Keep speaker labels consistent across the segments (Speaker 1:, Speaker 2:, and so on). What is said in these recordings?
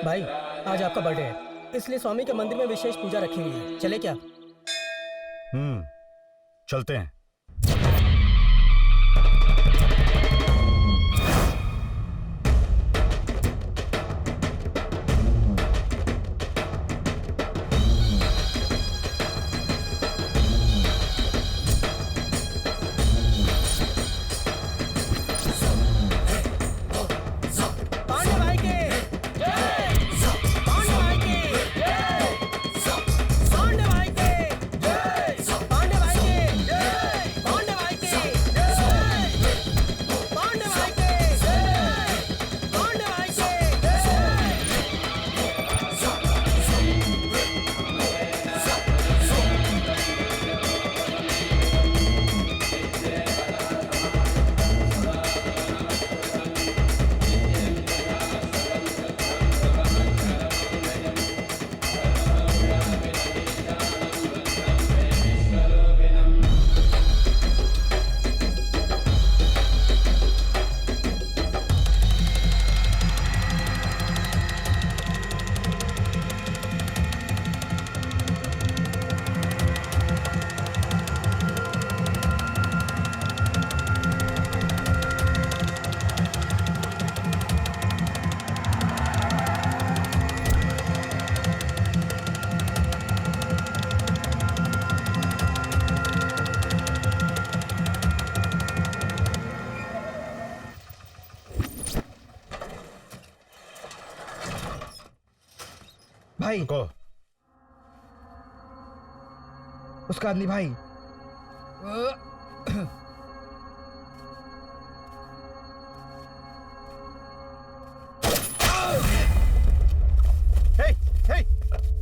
Speaker 1: भाई आज आपका बर्थडे है, इसलिए स्वामी के मंदिर में विशेष पूजा रखी हुई है, चले क्या?
Speaker 2: चलते हैं।
Speaker 3: भाई
Speaker 2: को
Speaker 3: उसका आदमी भाई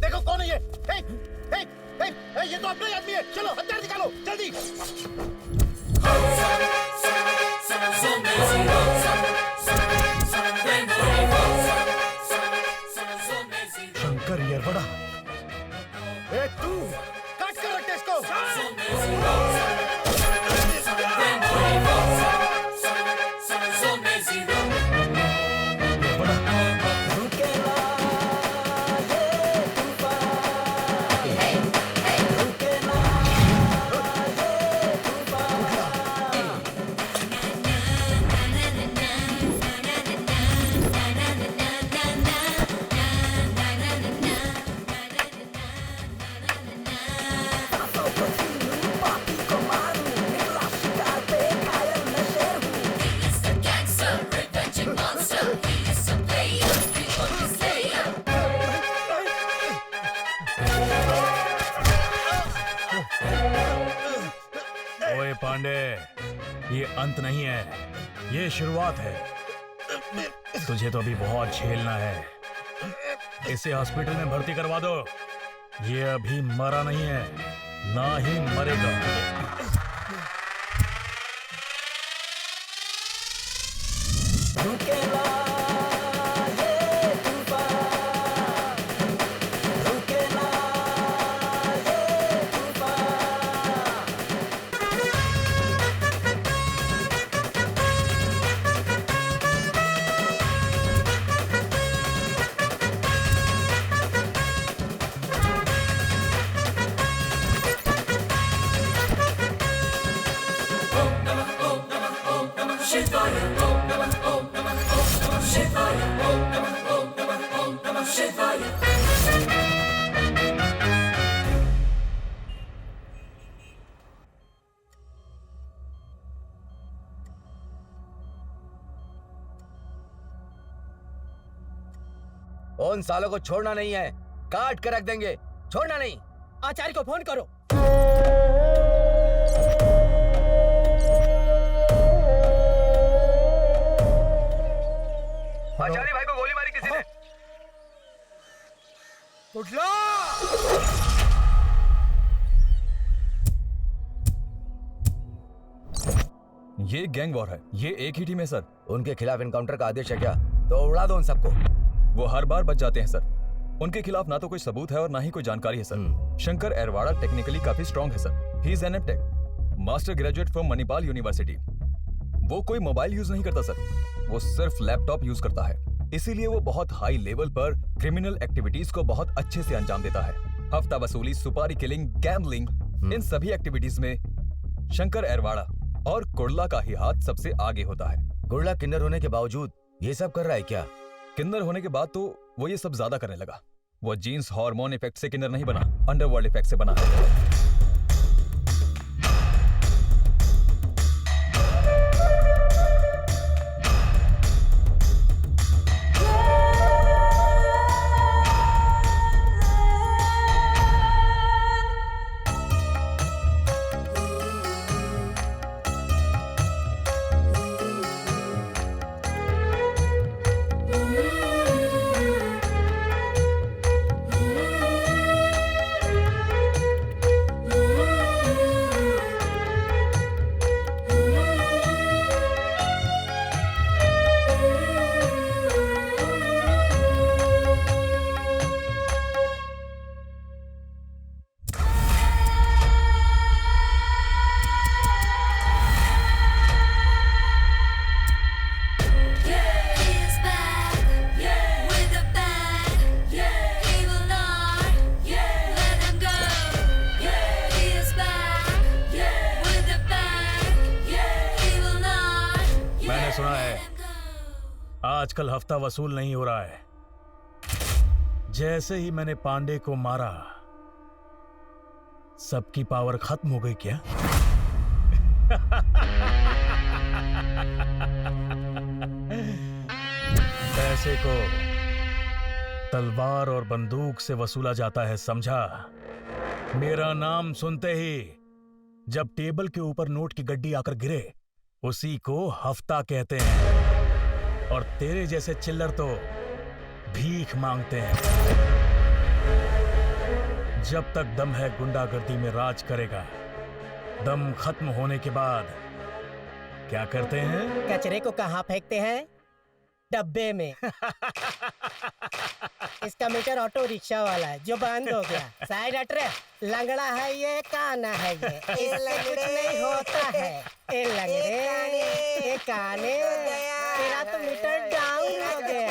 Speaker 2: देखो कौन है ये? ये तो अपना ही आदमी है। चलो हथियार निकालो जल्दी। शंकर येरवड़ा, तू काट कर रख इसको।
Speaker 4: ओए पांडे, ये अंत नहीं है, ये शुरुआत है। तुझे तो अभी बहुत झेलना है। इसे हॉस्पिटल में भर्ती करवा दो। ये अभी मरा नहीं है, ना ही मरेगा।
Speaker 5: उन सालों को छोड़ना नहीं है, काट कर रख देंगे, छोड़ना नहीं।
Speaker 1: आचार्य को फोन करो।
Speaker 5: आचार्य भाई को गोली मारी किसी ने।
Speaker 2: उठला!
Speaker 6: ये गैंग वॉर है, ये एक ही टीम है सर।
Speaker 5: उनके खिलाफ इनकाउंटर का आदेश है क्या? तो उड़ा दो उन सबको।
Speaker 6: वो हर बार बच जाते हैं सर। उनके खिलाफ ना तो कोई सबूत है और ना ही कोई जानकारी है सर। शंकर एरवाड़ा टेक्निकली काफी स्ट्रांग है sir. He is an MTech, master graduate from Manipal university. वो कोई मोबाइल यूज नहीं करता सर, वो सिर्फ लैपटॉप यूज करता है। इसीलिए वो बहुत हाई लेवल पर क्रिमिनल एक्टिविटीज को बहुत अच्छे से अंजाम देता है। हफ्ता वसूली, सुपारी किलिंग, गैम्बलिंग, इन सभी एक्टिविटीज में शंकर एरवाड़ा और कुर्ला का ही हाथ सबसे आगे होता है।
Speaker 5: गुरला किन्नर होने के बावजूद ये सब कर रहा है क्या?
Speaker 6: किन्नर होने के बाद तो वो ये सब ज्यादा करने लगा। वो जीन्स हार्मोन इफेक्ट से किन्नर नहीं बना, अंडरवर्ल्ड इफेक्ट से बना है।
Speaker 4: आजकल हफ्ता वसूल नहीं हो रहा है। जैसे ही मैंने पांडे को मारा, सबकी पावर खत्म हो गई क्या? पैसे को तलवार और बंदूक से वसूला जाता है, समझा? मेरा नाम सुनते ही जब टेबल के ऊपर नोट की गड्डी आकर गिरे, उसी को हफ्ता कहते हैं। और तेरे जैसे चिल्लर तो भीख मांगते हैं। जब तक दम है गुंडागर्दी में राज करेगा। दम खत्म होने के बाद क्या करते हैं?
Speaker 1: कचरे को कहाँ फेंकते हैं? डब्बे में। इसका मीटर ऑटो रिक्शा वाला है जो बंद हो गया। साइड हट रे, लंगड़ा है ये, काना है ये, इससे कुछ नहीं होता है। ए लंगड़े, ए काने, तेरा तो मीटर डाउन हो गया।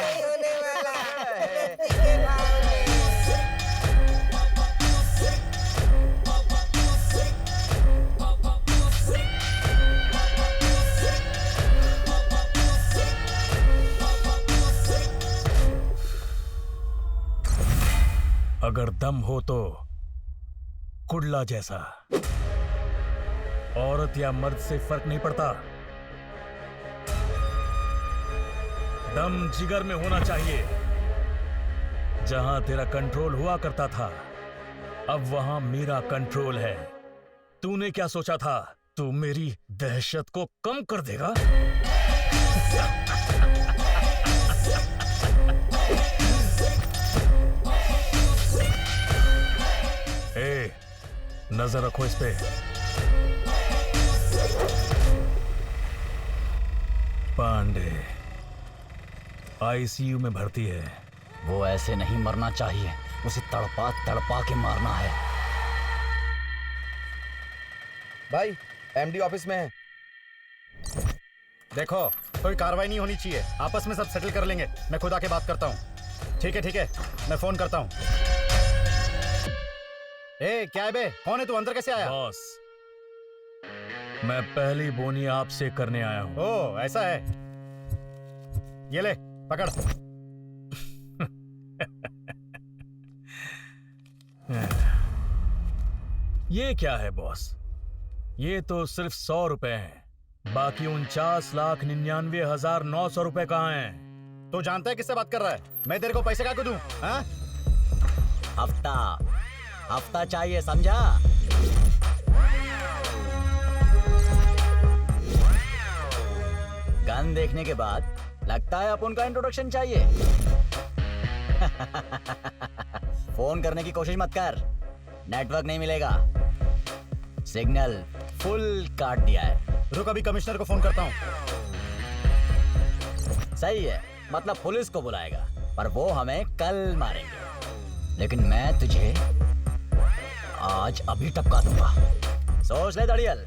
Speaker 4: अगर दम हो तो कुड़ला जैसा, औरत या मर्द से फर्क नहीं पड़ता। दम जिगर में होना चाहिए। जहां तेरा कंट्रोल हुआ करता था, अब वहां मेरा कंट्रोल है। तूने क्या सोचा था? तू मेरी दहशत को कम कर देगा? ए, नजर रखो इस पे। पांडे आईसीयू में भर्ती है।
Speaker 7: वो ऐसे नहीं मरना चाहिए, उसे तड़पा तड़पा के मारना है।
Speaker 5: भाई, एमडी ऑफिस में है।
Speaker 2: देखो, कोई कार्रवाई नहीं होनी चाहिए। आपस में सब सेटल कर लेंगे। मैं खुद आके बात करता हूँ। ठीक है, मैं फोन करता हूँ। ए, क्या है बे? कौन है तू? अंदर कैसे आया?
Speaker 4: बॉस, मैं पहली बोनी आपसे करने आया हूँ।
Speaker 2: ओ, ऐसा है। ये ले, पकड़।
Speaker 4: ये क्या है बॉस? ये तो सिर्फ 100 रुपए हैं। बाकी 49,99,900 रुपए कहाँ हैं?
Speaker 2: तू जानता है किससे बात कर रहा है? मैं तेरे को पैसे क्या दूं? हाँ?
Speaker 7: हफ्ता चाहिए, समझा? गन देखने के बाद लगता है अपन का इंट्रोडक्शन चाहिए। फोन करने की कोशिश मत कर, नेटवर्क नहीं मिलेगा। सिग्नल फुल काट दिया है।
Speaker 2: रुक, अभी कमिश्नर को फोन करता हूँ।
Speaker 7: सही है, मतलब पुलिस को बुलाएगा, पर वो हमें कल मारेंगे। लेकिन मैं तुझे आज अभी टपका दूंगा। सोच ले दड़ियल,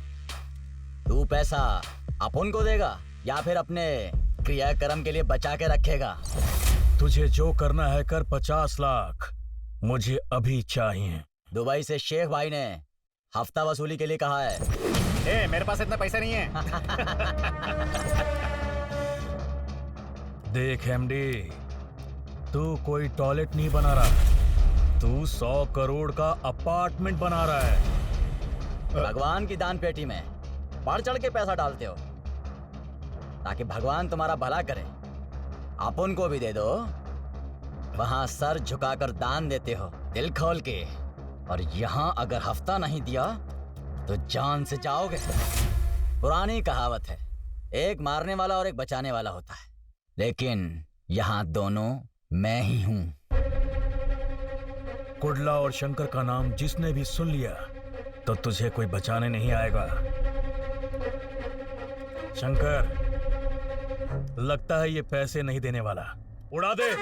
Speaker 7: तू पैसा अपन को देगा या फिर अपने क्रियाक्रम के लिए बचा के रखेगा?
Speaker 4: तुझे जो करना है कर, 50 लाख मुझे अभी चाहिए।
Speaker 7: दुबई से शेख भाई ने हफ्ता वसूली के लिए कहा है।
Speaker 2: ए, मेरे पास इतने पैसे नहीं है।
Speaker 4: देख एमडी, तू कोई टॉयलेट नहीं बना रहा, तू 100 करोड़ का अपार्टमेंट बना रहा है।
Speaker 7: भगवान की दान पेटी में बढ़ चढ़ के पैसा डालते हो ताकि भगवान तुम्हारा भला करे। अपन को भी दे दो, वहां सर झुकाकर दान देते हो दिल खोल के, और यहां अगर हफ्ता नहीं दिया तो जान से जाओगे। पुरानी कहावत है, एक मारने वाला और एक बचाने वाला होता है, लेकिन यहां दोनों मैं ही हूं।
Speaker 4: कुडला और शंकर का नाम जिसने भी सुन लिया तो तुझे कोई बचाने नहीं आएगा। शंकर, लगता है ये पैसे नहीं देने वाला, उड़ा दे।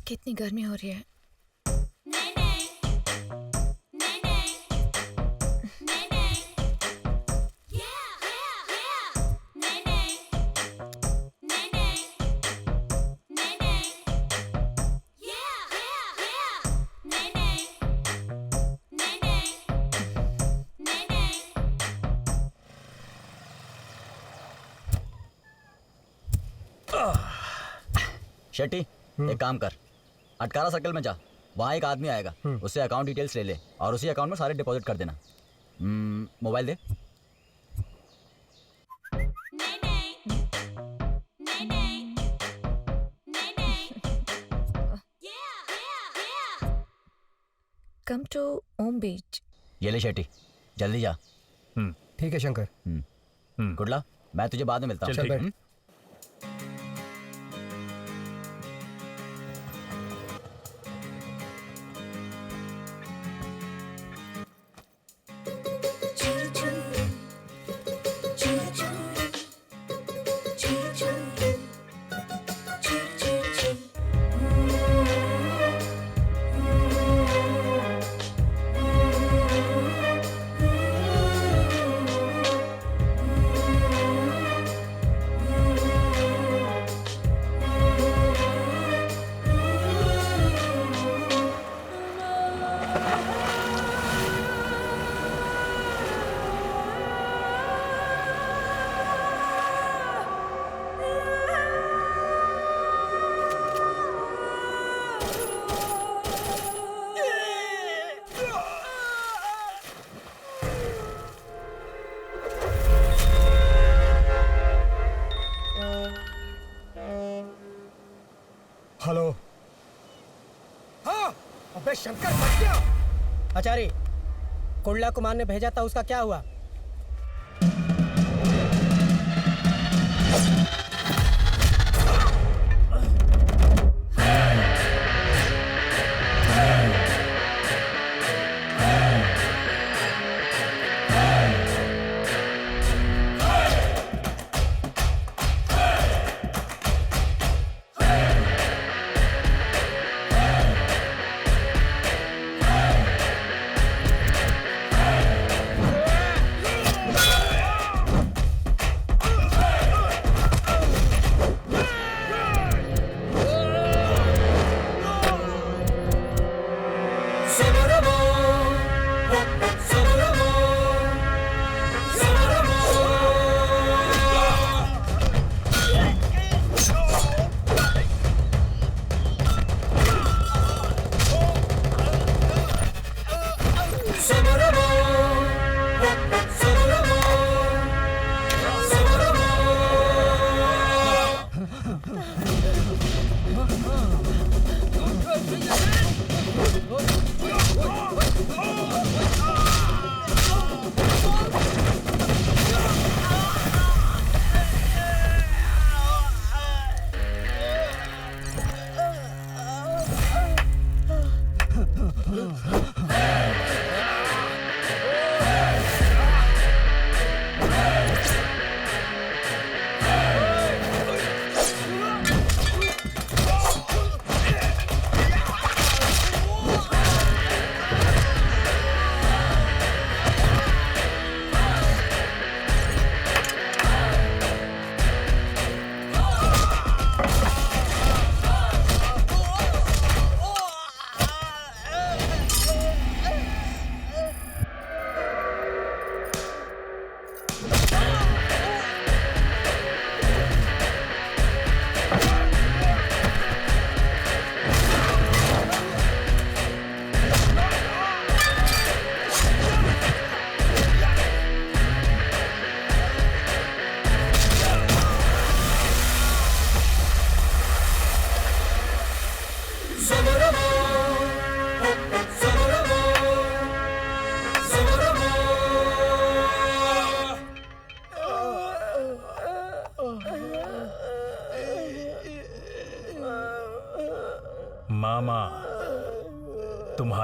Speaker 8: कितनी गर्मी हो रही है।
Speaker 7: शेट्टी, एक काम कर, अटकारा सर्कल में जा, वहाँ एक आदमी आएगा, उससे अकाउंट डिटेल्स ले ले और उसी अकाउंट में सारे डिपॉजिट कर देना। मोबाइल दे।
Speaker 8: कम टू ओम बीच।
Speaker 7: ये ले शेट्टी, जल्दी जा।
Speaker 3: ठीक है शंकर।
Speaker 7: गुडला, मैं तुझे बाद में मिलता हूँ।
Speaker 3: चल बैठ।
Speaker 1: हेलो। हाँ, अबे शंकर मत गया। आचार्य, कुंडला कुमार ने भेजा था, उसका क्या हुआ?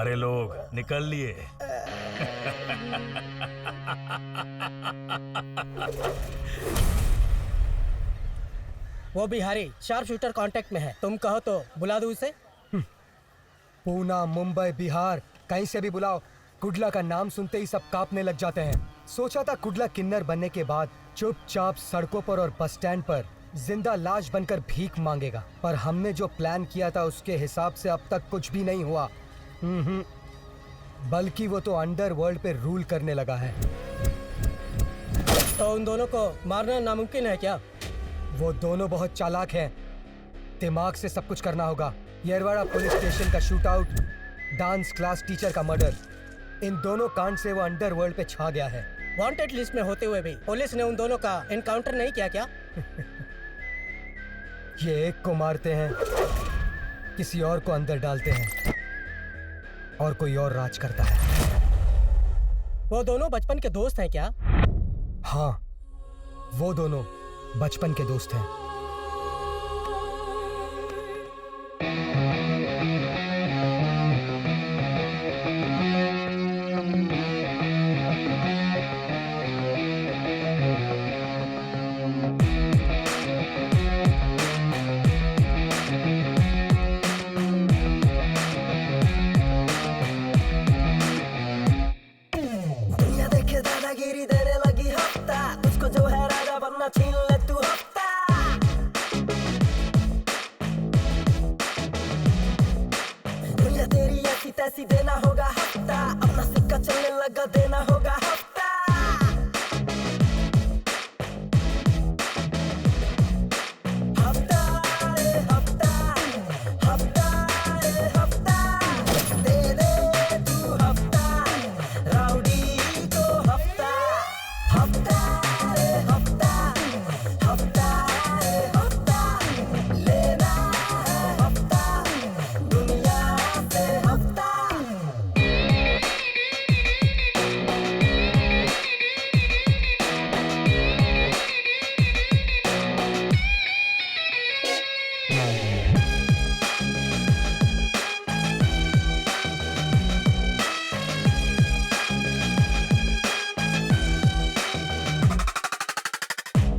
Speaker 4: सारे लोग निकल लिए।
Speaker 1: वो बिहारी शार्प शूटर कांटेक्ट में है, तुम कहो तो बुला दूं उसे।
Speaker 3: पूना, मुंबई, बिहार, कहीं से भी बुलाओ, कुडला का नाम सुनते ही सब कांपने लग जाते हैं। सोचा था कुडला किन्नर बनने के बाद चुपचाप सड़कों पर और बस स्टैंड पर जिंदा लाश बनकर भीख मांगेगा, पर हमने जो प्लान किया था उसके हिसाब से अब तक कुछ भी नहीं हुआ। बल्कि वो तो अंडरवर्ल्ड पे रूल करने लगा है।
Speaker 1: तो उन दोनों को मारना नामुमकिन है क्या?
Speaker 3: वो दोनों बहुत चालाक हैं, दिमाग से सब कुछ करना होगा। येरवाड़ा पुलिस स्टेशन का shoot out, dance class teacher का मर्डर, इन दोनों कांड से वो अंडरवर्ल्ड पे छा गया है।
Speaker 1: वांटेड लिस्ट में होते हुए भी पुलिस ने उन दोनों का एनकाउंटर नहीं किया क्या?
Speaker 3: ये एक को मारते हैं, किसी और को अंदर डालते हैं और कोई और राज करता है।
Speaker 1: वो दोनों बचपन के दोस्त हैं क्या?
Speaker 3: हाँ, वो दोनों बचपन के दोस्त हैं।
Speaker 9: दुनिया देखे दादागिरी देने लगी हफ्ता, उसको जो है राजा बनना छीन ले तू हफ्ता। दुनिया तेरी ऐसी तैसी देना होगा हफ्ता, अपना सिक्का चलने लगा देना होगा हफ्ता। हफ्ता रे हफ्ता, हफ्ता रे हफ्ता, दे दे तू हफ्ता, राउडी को हफ्ता। हफ्ता रे हफ्ता, हफ्ता रे हफ्ता, लेना है हफ्ता, दुनिया से हफ्ता।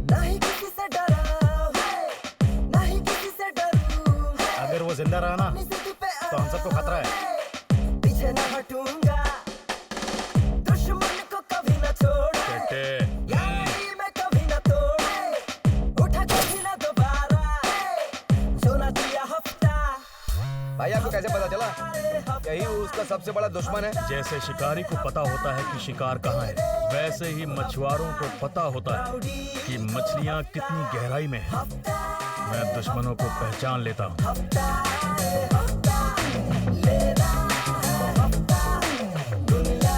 Speaker 9: नहीं किसी से डरा है, नहीं किसी से डरूं है,
Speaker 2: अगर वो जिंदा रहा ना
Speaker 9: अपनी जिद पे
Speaker 2: तो हम सबको खतरा है।
Speaker 9: पीछे न हटूंगा, दुश्मन को कभी न छोड़े,
Speaker 4: चट्टे,
Speaker 9: यारी में कभी न तोड़े, उठा कभी न दोबारा, जो न दिया हफ्ता।
Speaker 5: भाई आपको कैसे पता चला? यही वो उसका सबसे बड़ा दुश्मन है।
Speaker 4: जैसे शिकारी को पता होता है कि शिकार कहाँ है, वैसे ही मछुआरों को पता होता है कि मछलियाँ कितनी गहराई में हैं। मैं दुश्मनों को पहचान लेता हूँ।
Speaker 9: हफ्ता रे हफ्ता, लेना है हफ्ता, दुनिया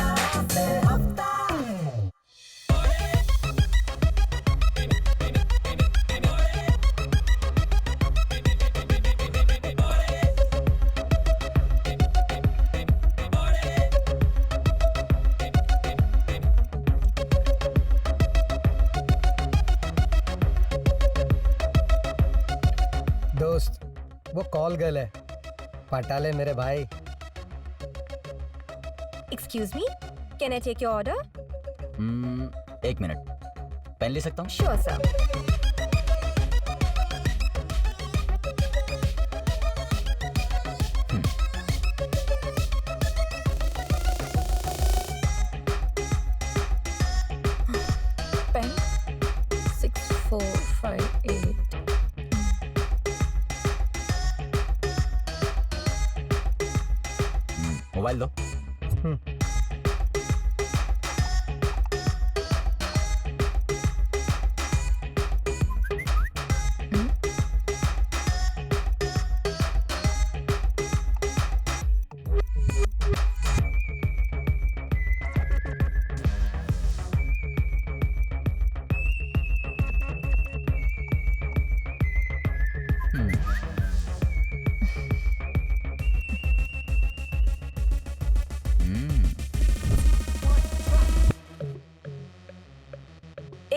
Speaker 9: से हफ्ता।
Speaker 3: दोस्त, वो कॉल गर्ल है, पटा ले मेरे भाई।
Speaker 10: Excuse me, can I take your order?
Speaker 7: एक मिनट, पेन ले सकता हूँ?
Speaker 10: Sure, sir. Pen 6458.
Speaker 7: मोबाइल दो।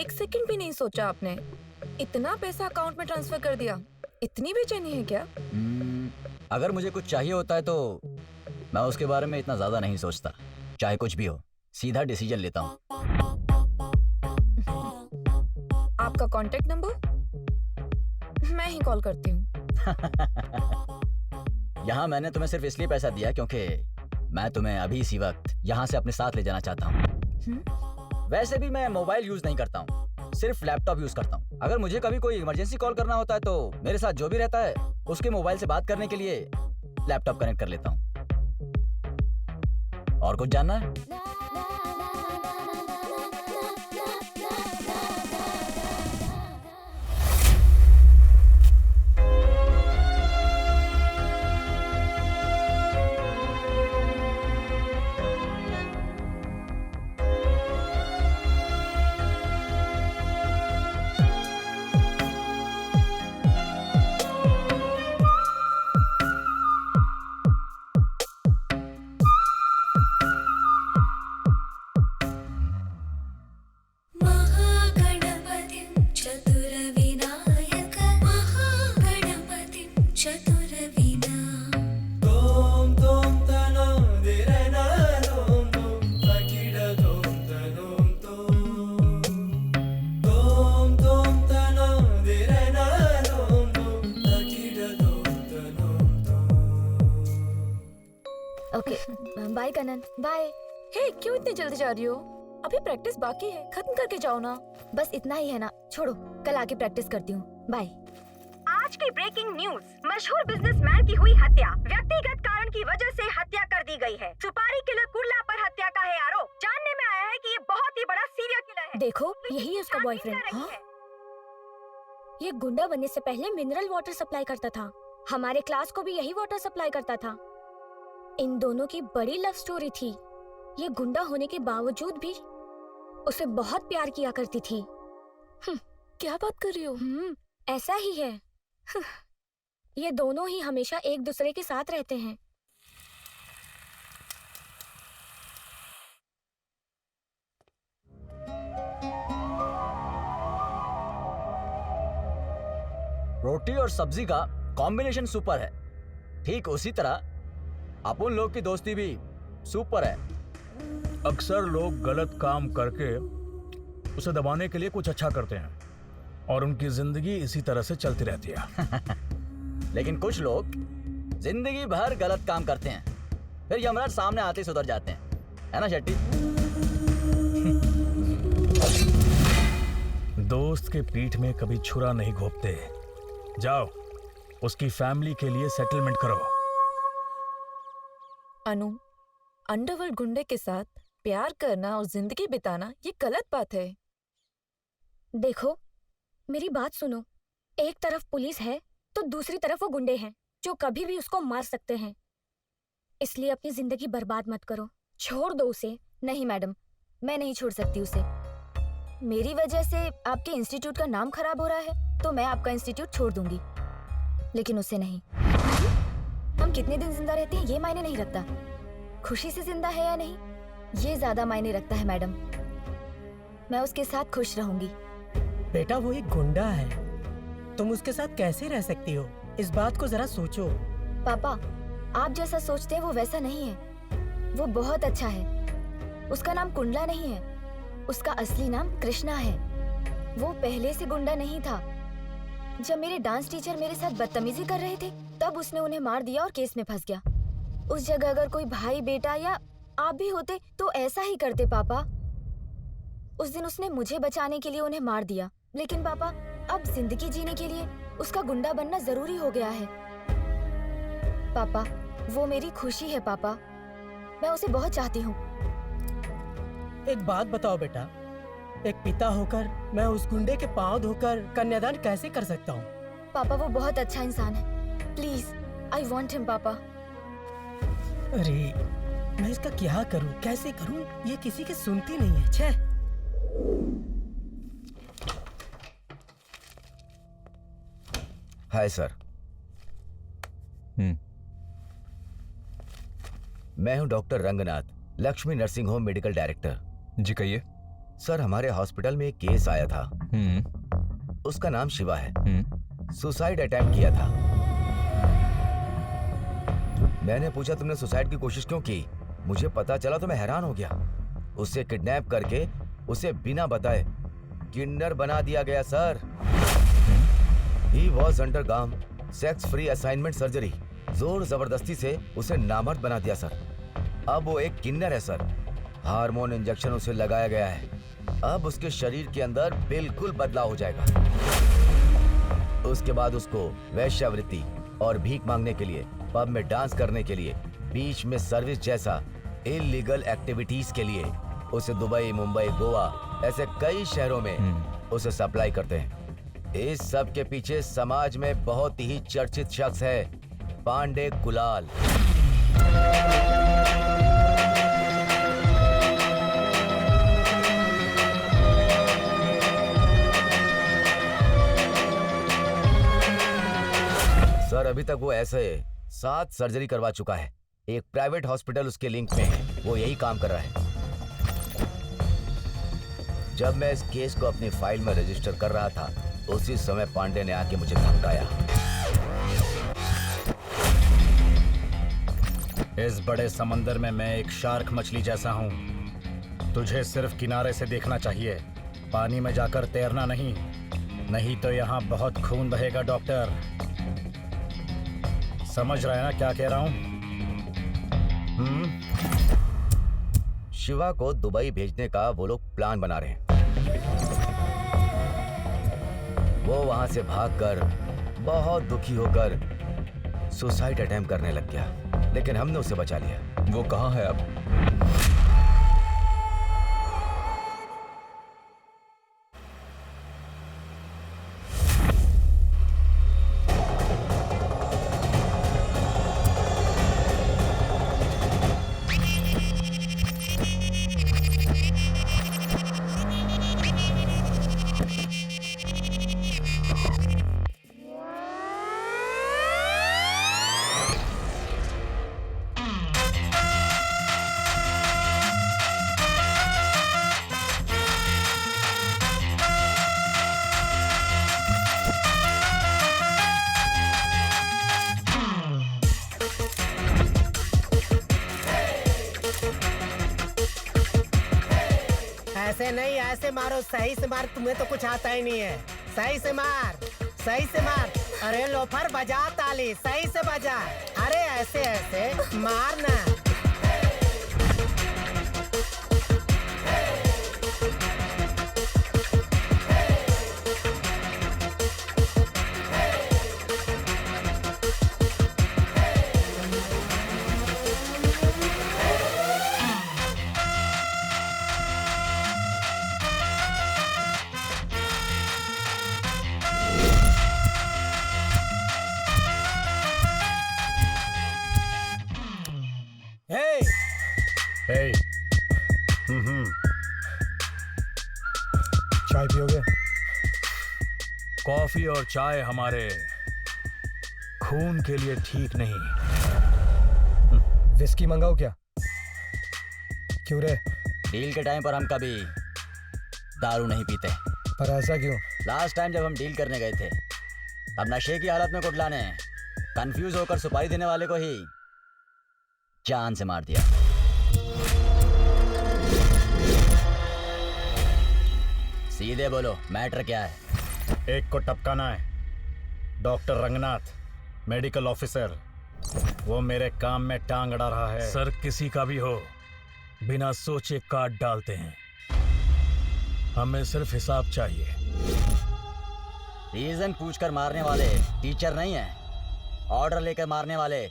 Speaker 8: एक सेकंड भी नहीं सोचा आपने? इतना पैसा अकाउंट में ट्रांसफर कर दिया? इतनी बेचैनी है क्या?
Speaker 7: अगर मुझे कुछ चाहिए होता है तो मैं उसके बारे में इतना ज्यादा नहीं सोचता, चाहे कुछ भी हो, सीधा डिसीजन लेता हूँ।
Speaker 8: आपका कांटेक्ट नंबर? मैं ही कॉल करती हूँ।
Speaker 7: यहाँ मैंने तुम्हें सिर्फ इसलिए पैसा दिया क्योंकि मैं तुम्हें अभी इसी वक्त यहाँ से अपने साथ ले जाना चाहता हूँ। वैसे भी मैं मोबाइल यूज नहीं करता हूँ, सिर्फ लैपटॉप यूज करता हूँ। अगर मुझे कभी कोई इमरजेंसी कॉल करना होता है तो मेरे साथ जो भी रहता है उसके मोबाइल से बात करने के लिए लैपटॉप कनेक्ट कर लेता हूँ। और कुछ जानना है?
Speaker 10: Okay bye Kannan, bye.
Speaker 8: Hey, क्यों इतनी जल्दी जा रही हो? अभी प्रैक्टिस बाकी है, खत्म करके जाओ ना।
Speaker 10: बस इतना ही है ना, छोड़ो, कल आके प्रैक्टिस करती हूँ। बाय। आज की ब्रेकिंग न्यूज, मशहूर बिजनेसमैन की हुई हत्या। व्यक्तिगत कारण की वजह से हत्या कर दी गई है। सुपारी किलर कुर्ला पर हत्या का है आरोप। जानने में आया है कि ये बहुत ही बड़ा सीरियल किलर है। देखो, यही है उसका बॉयफ्रेंड। ये गुंडा बनने से पहले मिनरल वाटर सप्लाई करता था। हमारे क्लास को भी यही वाटर सप्लाई करता था। इन दोनों की बड़ी लव स्टोरी थी। ये गुंडा होने के बावजूद भी उसे बहुत प्यार किया करती थी।
Speaker 8: क्या बात कर रही हो?
Speaker 10: ऐसा ही है। ये दोनों ही हमेशा एक दूसरे के साथ रहते हैं।
Speaker 7: रोटी और सब्जी का कॉम्बिनेशन सुपर है। ठीक उसी तरह अपन लोग की दोस्ती भी सुपर है।
Speaker 4: अक्सर लोग गलत काम करके उसे दबाने के लिए कुछ अच्छा करते हैं और उनकी जिंदगी इसी तरह से चलती रहती है।
Speaker 7: लेकिन कुछ लोग जिंदगी भर गलत काम करते हैं, फिर यमराज सामने आते ही सुधर जाते हैं, है ना शेट्टी?
Speaker 4: दोस्त के पीठ में कभी छुरा नहीं घोंपते। जाओ, उसकी फैमिली के लिए सेटलमेंट करो।
Speaker 8: अनु, अंडरवर्ल्ड गुंडे के साथ प्यार करना और जिंदगी बिताना ये गलत बात है।
Speaker 10: देखो, मेरी बात सुनो। एक तरफ पुलिस है तो दूसरी तरफ वो गुंडे हैं जो कभी भी उसको मार सकते हैं। इसलिए अपनी जिंदगी बर्बाद मत करो। छोड़ दो उसे। नहीं मैडम, मैं नहीं छोड़ सकती उसे। मेरी वजह से आपके इंस्टीट्यूट का नाम खराब हो रहा है तो मैं आपका इंस्टीट्यूट छोड़ दूंगी, लेकिन उसे नहीं। हम कितने दिन जिंदा रहते हैं ये मायने नहीं रखता, खुशी से जिंदा है या नहीं ये ज्यादा मायने रखता है मैडम। मैं उसके साथ खुश रहूंगी।
Speaker 1: बेटा, वो एक गुंडा है, तुम उसके साथ कैसे रह सकती हो? इस बात को जरा सोचो।
Speaker 10: पापा, आप जैसा सोचते हैं वो वैसा नहीं है। वो बहुत अच्छा है। उसका नाम कुंडला नहीं है, उसका असली नाम कृष्णा है। वो पहले से गुंडा नहीं था। जब मेरे डांस टीचर मेरे साथ बदतमीजी कर रहे थे तब उसने उन्हें मार दिया और केस में फंस गया। उस जगह अगर कोई भाई बेटा या आप भी होते तो ऐसा ही करते पापा। उस दिन उसने मुझे बचाने के लिए उन्हें मार दिया, लेकिन पापा अब जिंदगी जीने के लिए उसका गुंडा बनना जरूरी हो गया है। पापा, वो मेरी खुशी है पापा। मैं उसे बहुत चाहती हूँ।
Speaker 1: एक बात बताओ बेटा, एक पिता होकर मैं उस गुंडे के पांव धोकर कन्यादान कैसे कर सकता हूँ?
Speaker 10: पापा, वो बहुत अच्छा इंसान है। प्लीज, आई वॉन्ट हिम पापा।
Speaker 1: अरे, मैं इसका क्या करूँ, कैसे करूँ? ये किसी की सुनती नहीं है। छे।
Speaker 5: Hi sir. मैं हूं doctor Ranganath, Lakshmi nursing home medical director.
Speaker 6: जी कहिए।
Speaker 5: सर, हमारे हॉस्पिटल में एक केस आया था। उसका नाम शिवा है। सुसाइड अटेम्प्ट किया था। मैंने पूछा तुमने सुसाइड की कोशिश क्यों की? मुझे पता चला तो मैं हैरान हो गया। उसे किडनैप करके उसे बिना बताए किन्नर बना दिया गया sir. He was undergone sex free assignment surgery। जोर जबरदस्ती से उसे नामर्द बना दिया सर। अब वो एक किन्नर है सर। हार्मोन इंजेक्शन उसे लगाया गया है। अब उसके शरीर के अंदर बिल्कुल बदलाव हो जाएगा। उसके बाद उसको वैश्यावृत्ति और भीख मांगने के लिए, पब में डांस करने के लिए, बीच में सर्विस जैसा इलीगल एक्टिविटीज के लिए उसे दुबई, मुंबई, गोवा ऐसे कई शहरों में उसे सप्लाई करते हैं। इस सब के पीछे समाज में बहुत ही चर्चित शख्स है पांडे कुलाल। सर अभी तक वो ऐसे 7 सर्जरी करवा चुका है। एक प्राइवेट हॉस्पिटल उसके लिंक में है, वो यही काम कर रहा है। जब मैं इस केस को अपनी फाइल में रजिस्टर कर रहा था उसी समय पांडे ने आके मुझे धमकाया।
Speaker 2: इस बड़े समंदर में मैं एक शार्क मछली जैसा हूँ। तुझे सिर्फ किनारे से देखना चाहिए, पानी में जाकर तैरना नहीं, नहीं तो यहाँ बहुत खून बहेगा डॉक्टर। समझ रहा है ना क्या कह रहा हूँ?
Speaker 5: शिवा को दुबई भेजने का वो लोग प्लान बना रहे हैं। वो वहां से भागकर बहुत दुखी होकर सुसाइड अटेम्प्ट करने लग गया, लेकिन हमने उसे बचा लिया।
Speaker 6: वो कहाँ है अब?
Speaker 1: ऐसे नहीं, ऐसे मारो, सही से मार। तुम्हें तो कुछ आता ही नहीं है। सही से मार, सही से मार। अरे लोफर बजा ताली, सही से बजा। अरे ऐसे ऐसे मारना।
Speaker 2: Hey.
Speaker 3: चाय पियोगे?
Speaker 4: कॉफी और चाय हमारे खून के लिए ठीक नहीं।
Speaker 3: विस्की मंगाओ क्या? क्यों रे?
Speaker 7: डील के टाइम पर हम कभी दारू नहीं पीते।
Speaker 3: पर ऐसा क्यों?
Speaker 7: लास्ट टाइम जब हम डील करने गए थे तब नशे की हालत में कुटला ने कंफ्यूज होकर सुपारी देने वाले को ही जान से मार दिया। सीधे बोलो, मैटर क्या है?
Speaker 2: एक को टपकाना है। डॉक्टर रंगनाथ, मेडिकल ऑफिसर, वो मेरे काम में टांग अड़ा रहा है।
Speaker 4: सर किसी का भी हो, बिना सोचे काट डालते हैं। हमें सिर्फ हिसाब चाहिए।
Speaker 7: रीजन पूछकर मारने वाले टीचर नहीं है, ऑर्डर लेकर मारने वाले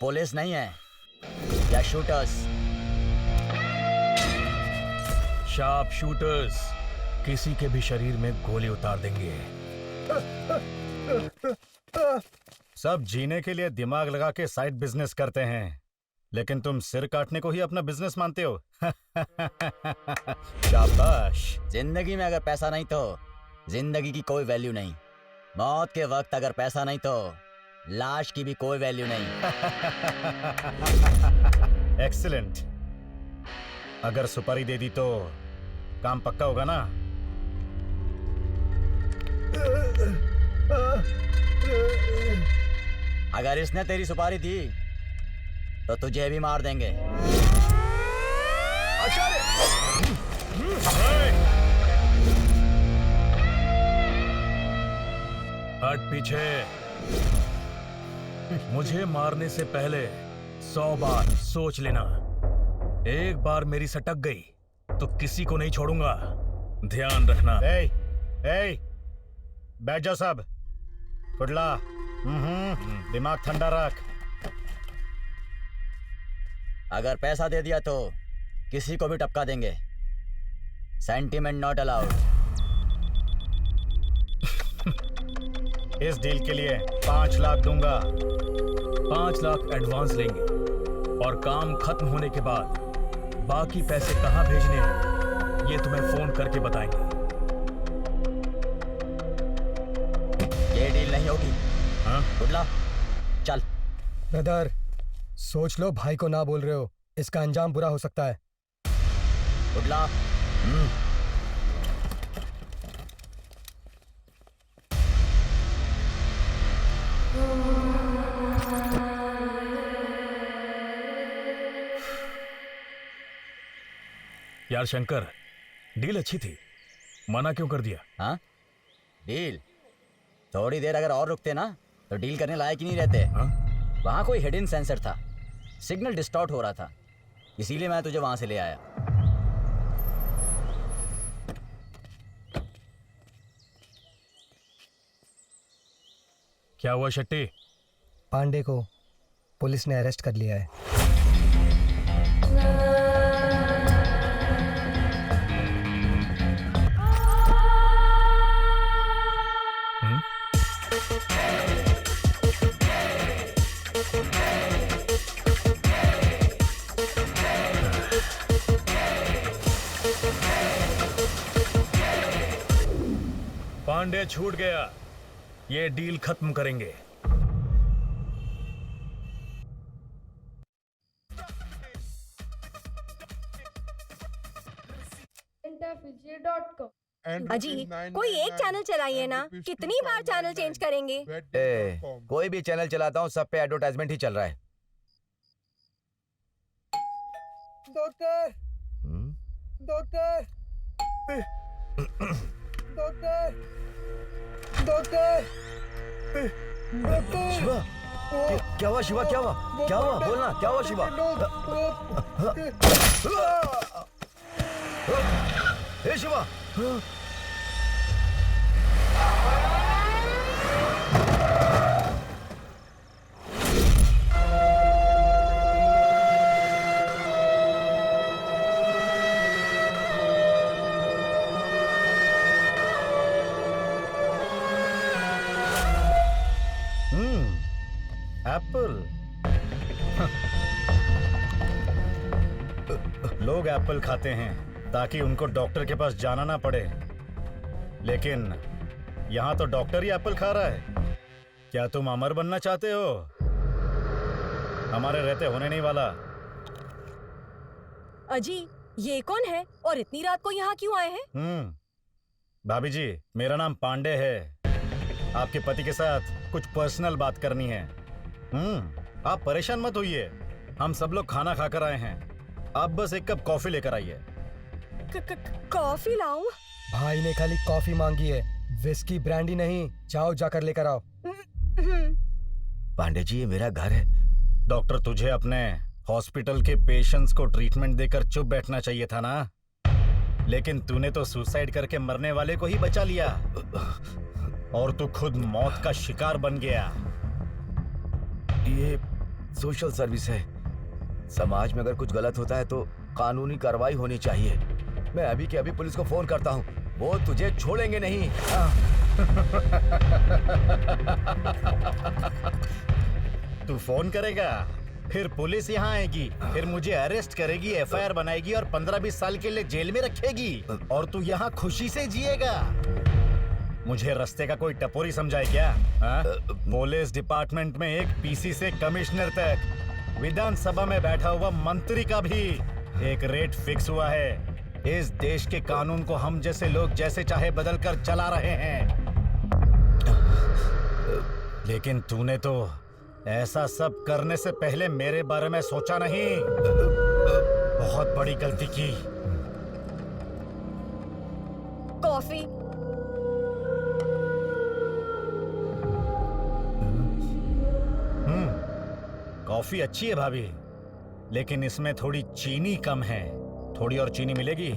Speaker 7: पुलिस नहीं है या शूटर्स।
Speaker 4: शार्प शूटर्स किसी के भी शरीर में गोली उतार देंगे।
Speaker 2: सब जीने के लिए दिमाग लगा के साइड बिजनेस करते हैं, लेकिन तुम सिर काटने को ही अपना बिजनेस मानते हो। शाबाश।
Speaker 7: जिंदगी में अगर पैसा नहीं तो जिंदगी की कोई वैल्यू नहीं। मौत के वक्त अगर पैसा नहीं तो लाश की भी कोई वैल्यू नहीं।
Speaker 2: एक्सीलेंट। अगर सुपारी दे दी तो काम पक्का होगा ना?
Speaker 7: अगर इसने तेरी सुपारी दी तो तुझे भी मार देंगे।
Speaker 4: हट पीछे। मुझे मारने से पहले 100 बार सोच लेना। एक बार मेरी सटक गई तो किसी को नहीं छोड़ूंगा, ध्यान रखना।
Speaker 2: बैठ जाओ सब। कुडला, दिमाग ठंडा रख।
Speaker 7: अगर पैसा दे दिया तो किसी को भी टपका देंगे। Sentiment not allowed.
Speaker 2: इस डील के लिए 5 लाख दूंगा।
Speaker 4: 5 लाख एडवांस लेंगे और काम खत्म होने के बाद बाकी पैसे कहां भेजने हैं ये तुम्हें फोन करके बताएंगे।
Speaker 7: ये डील नहीं होगी।
Speaker 4: हाँ?
Speaker 7: कुडला, चल।
Speaker 3: ब्रदर, सोच लो, भाई को ना बोल रहे हो, इसका अंजाम बुरा हो सकता है।
Speaker 7: कुडला।
Speaker 4: यार शंकर, डील अच्छी थी, मना क्यों कर दिया?
Speaker 7: हाँ, डील थोड़ी देर अगर और रुकते ना तो डील करने लायक ही नहीं रहते।
Speaker 4: हाँ?
Speaker 7: वहां कोई हिडन सेंसर था, सिग्नल डिस्टॉर्ट हो रहा था, इसीलिए मैं तुझे वहां से ले आया।
Speaker 4: क्या हुआ शेट्टी?
Speaker 3: पांडे को पुलिस ने अरेस्ट कर लिया है।
Speaker 4: पांडे छूट गया, ये डील खत्म करेंगे।
Speaker 11: अजी, कोई एक चैनल चलाइए ना, कितनी बार चैनल चेंज करेंगे?
Speaker 5: कोई भी चैनल चलाता हूँ, सब पे एडवर्टाइजमेंट ही चल रहा है।
Speaker 3: Doctor, doctor, doctor, doctor, doctor.
Speaker 5: Shiva, क्या हुआ शिवा? क्या हुआ? क्या हुआ? बोलना, क्या हुआ शिवा? हे शिवा!
Speaker 2: एप्पल। लोग एप्पल खाते हैं ताकि उनको डॉक्टर के पास जाना ना पड़े, लेकिन यहाँ तो डॉक्टर ही एप्पल खा रहा है। क्या तुम अमर बनना चाहते हो? हमारे रहते होने नहीं वाला।
Speaker 11: अजी, ये कौन है और इतनी रात को यहाँ क्यों आए हैं?
Speaker 2: भाभी जी, मेरा नाम पांडे है। आपके पति के साथ कुछ पर्सनल बात करनी है। आप परेशान मत होइए, हम सब लोग खाना खाकर आए हैं। आप बस एक कप कॉफी लेकर आइए।
Speaker 11: कॉफी लाऊं?
Speaker 3: भाई ने खाली कॉफी मांगी है, विस्की ब्रांडी नहीं। जाओ, जाकर लेकर आओ।
Speaker 5: पांडे जी, ये मेरा घर है।
Speaker 2: डॉक्टर, तुझे अपने हॉस्पिटल के पेशेंट्स को ट्रीटमेंट देकर चुप बैठना चाहिए था ना, लेकिन तूने तो सुसाइड करके मरने वाले को ही बचा लिया और तू खुद मौत का शिकार बन गया।
Speaker 5: ये सोशल सर्विस है। समाज में अगर कुछ गलत होता है तो कानूनी कार्रवाई होनी चाहिए। मैं अभी के अभी पुलिस को फोन करता हूँ, वो तुझे छोड़ेंगे नहीं।
Speaker 2: तू फोन करेगा, फिर पुलिस यहाँ आएगी, फिर मुझे अरेस्ट करेगी, एफआईआर बनाएगी और 15-20 साल के लिए जेल में रखेगी, और तू यहाँ खुशी से जिएगा। मुझे रास्ते का कोई टपोरी समझाए क्या? पुलिस डिपार्टमेंट में एक पीसी से कमिश्नर तक, विधानसभा में बैठा हुआ मंत्री का भी एक रेट फिक्स हुआ है। इस देश के कानून को हम जैसे लोग जैसे चाहे बदल कर चला रहे हैं, लेकिन तूने तो ऐसा सब करने से पहले मेरे बारे में सोचा नहीं। बहुत बड़ी गलती की।
Speaker 11: कॉफी।
Speaker 2: कॉफी अच्छी है भाभी, लेकिन इसमें थोड़ी चीनी कम है। थोड़ी और चीनी मिलेगी?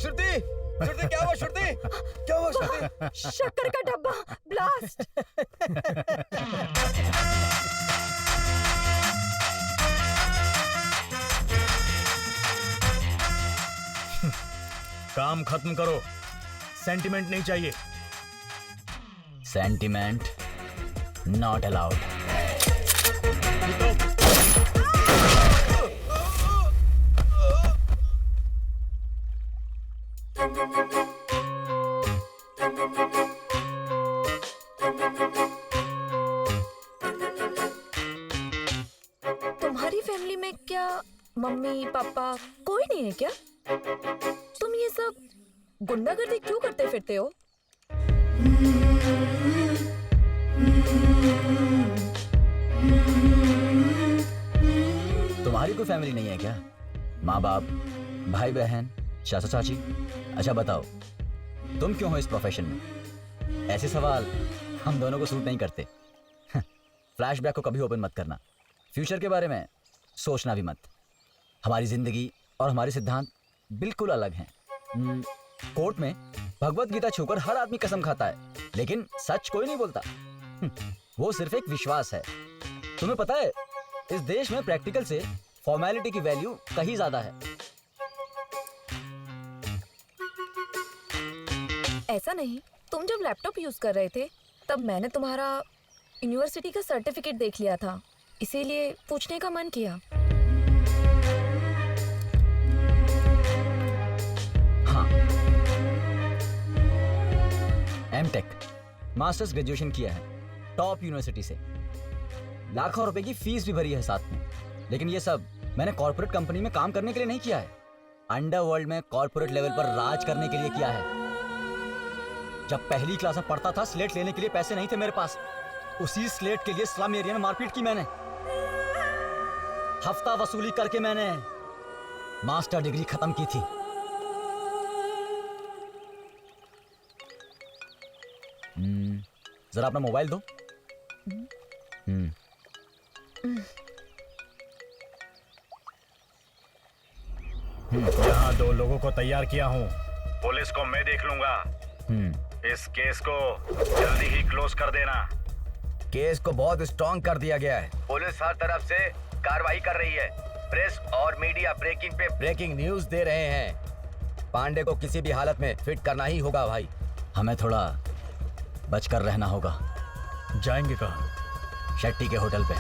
Speaker 5: श्रुति, श्रुति क्या हुआ? श्रुति क्या हुआ? श्रुति
Speaker 11: शक्कर का डब्बा ब्लास्ट।
Speaker 4: काम खत्म करो, सेंटिमेंट नहीं चाहिए।
Speaker 7: Sentiment not allowed.
Speaker 8: तुम्हारी फैमिली में क्या मम्मी पापा कोई नहीं है क्या? तुम ये सब गुंडागर्दी क्यों करते फिरते हो?
Speaker 7: तुम्हारी कोई फैमिली नहीं है क्या? माँ बाप, भाई बहन, चाचा चाची? अच्छा बताओ, तुम क्यों हो इस प्रोफेशन में? ऐसे सवाल हम दोनों को सूट नहीं करते। फ्लैशबैक को कभी ओपन मत करना। फ्यूचर के बारे में सोचना भी मत। हमारी जिंदगी और हमारे सिद्धांत बिल्कुल अलग हैं। कोर्ट में भगवत गीता छूकर हर आदमी कसम खाता है, लेकिन सच कोई नहीं बोलता। वो सिर्फ एक विश्वास है। तुम्हें पता है, इस देश में प्रैक्टिकल से फॉर्मेलिटी की वैल्यू कहीं ज्यादा है।
Speaker 8: ऐसा नहीं, तुम जब लैपटॉप यूज कर रहे थे तब मैंने तुम्हारा यूनिवर्सिटी का सर्टिफिकेट देख लिया था, इसीलिए पूछने का मन किया।
Speaker 7: हाँ, एमटेक मास्टर्स ग्रेजुएशन किया है टॉप यूनिवर्सिटी से। लाखों रुपए की फीस भी भरी है साथ में। लेकिन ये सब मैंने कॉर्पोरेट कंपनी में काम करने के लिए नहीं किया है। अंडरवर्ल्ड में कॉर्पोरेट लेवल पर राज करने के लिए किया है। जब पहली क्लास में पढ़ता था, स्लेट लेने के लिए पैसे नहीं थे मेरे पास। उसी स्लेट के लिए स्लम एरिया में मारपीट की मैंने। हफ्ता वसूली करके मैंने मास्टर डिग्री खत्म की थी। जरा अपना मोबाइल दो।
Speaker 2: यहाँ 2 लोगों को तैयार किया हूँ। पुलिस को मैं देख लूंगा। इस केस को जल्दी ही क्लोज कर देना।
Speaker 5: केस को बहुत स्ट्रॉन्ग कर दिया गया है। पुलिस हर तरफ से कार्रवाई कर रही है। प्रेस और मीडिया ब्रेकिंग पे ब्रेकिंग न्यूज दे रहे हैं। पांडे को किसी भी हालत में फिट करना ही होगा भाई।
Speaker 7: हमें थोड़ा बचकर रहना होगा।
Speaker 4: जाएंगे कहाँ?
Speaker 7: शेट्टी के होटल पे।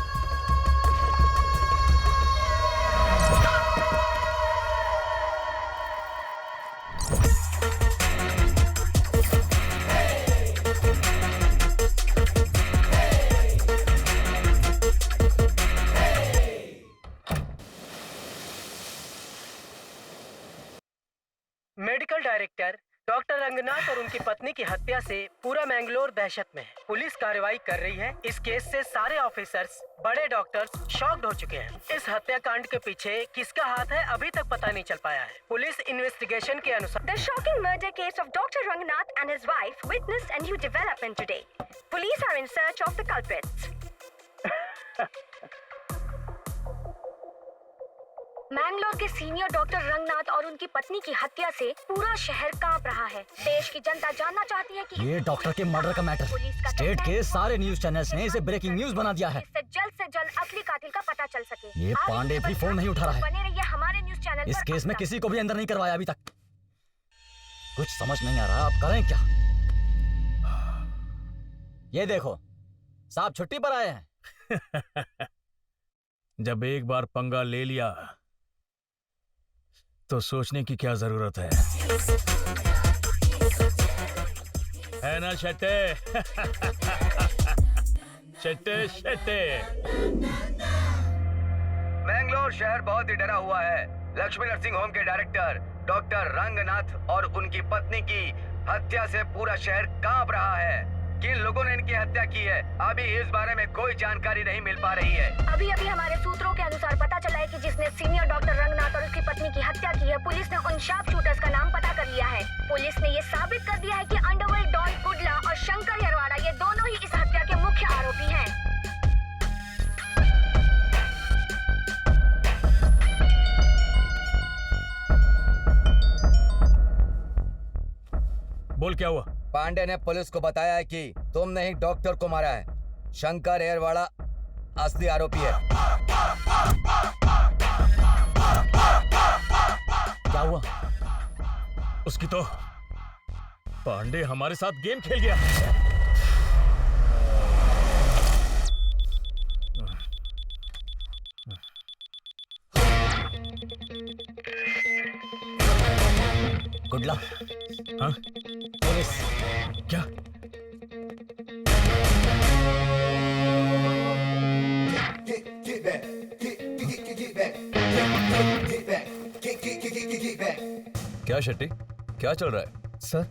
Speaker 1: मेडिकल डायरेक्टर डॉक्टर रंगनाथ और उनकी पत्नी की हत्या से पूरा मैंगलोर दहशत में है। पुलिस कार्रवाई कर रही है। इस केस से सारे ऑफिसर्स, बड़े डॉक्टर्स शॉक्ड हो चुके हैं। इस हत्याकांड के पीछे किसका हाथ है अभी तक पता नहीं चल पाया है। पुलिस इन्वेस्टिगेशन के अनुसार
Speaker 11: The shocking murder case of Dr. Rangnath and his wife witnessed a new development today. Police are in search of the culprits. Mangalore के सीनियर डॉक्टर रंगनाथ और उनकी पत्नी की हत्या से पूरा शहर कांप रहा है। देश की जनता जानना चाहती है कि
Speaker 7: ये डॉक्टर के मर्डर का मैटर स्टेट के सारे न्यूज चैनल्स ने इसे ब्रेकिंग न्यूज बना दिया है।
Speaker 11: इससे जल्द असली कातिल का पता चल सके।
Speaker 7: ये
Speaker 11: आप
Speaker 7: पांडे
Speaker 11: इसके
Speaker 7: भी फोन नहीं उठा रहा है।
Speaker 11: बने रहिए हमारे न्यूज चैनल
Speaker 7: इस
Speaker 11: पर।
Speaker 7: केस में किसी को भी अंदर नहीं करवाया अभी तक। कुछ समझ नहीं आ रहा, अब करें क्या? ये देखो, साहब छुट्टी पर आए हैं।
Speaker 4: जब एक बार पंगा ले लिया तो सोचने की क्या जरूरत है? है ना शेट्टे? शेट्टे शेट्टे।
Speaker 5: मैंगलोर शहर बहुत ही डरा हुआ है। लक्ष्मी नर्सिंग होम के डायरेक्टर डॉक्टर रंगनाथ और उनकी पत्नी की हत्या से पूरा शहर कांप रहा है। किन लोगों ने इनकी हत्या की है, अभी इस बारे में कोई जानकारी नहीं मिल पा रही है।
Speaker 11: अभी अभी हमारे सूत्रों के अनुसार पता चला है कि जिसने सीनियर डॉक्टर रंगनाथ और उसकी पत्नी की हत्या की है, पुलिस ने उन शार्प शूटर्स का नाम पता कर लिया है। पुलिस ने ये साबित कर दिया है कि अंडरवर्ल्ड डॉन कुडला और शंकर यरवाड़ा ये दोनों ही इस हत्या के मुख्य आरोपी हैं।
Speaker 4: बोल क्या हुआ?
Speaker 5: पांडे ने पुलिस को बताया है कि तुमने ही डॉक्टर को मारा है। शंकर एयरवाड़ा असली आरोपी है।
Speaker 4: क्या हुआ? उसकी तो पांडे हमारे साथ गेम खेल गया।
Speaker 7: गुडला।
Speaker 4: हाँ?
Speaker 7: पुलिस।
Speaker 4: क्या?
Speaker 6: क्या शेट्टी, क्या चल रहा है?
Speaker 3: सर,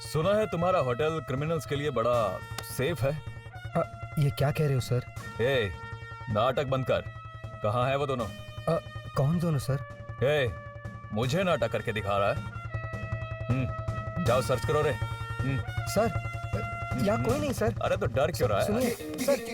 Speaker 6: सुना है तुम्हारा होटल क्रिमिनल्स के लिए बड़ा सेफ है।
Speaker 3: ये क्या कह रहे हो सर?
Speaker 6: ए, नाटक बंद कर। कहाँ है वो दोनों?
Speaker 3: कौन दोनों सर?
Speaker 6: ए, मुझे नाटक करके दिखा रहा है। जाओ सर्च करो रे।
Speaker 3: सर, यहाँ कोई नहीं सर।
Speaker 6: अरे तो डर क्यों रहा है?
Speaker 3: सुनिए सर।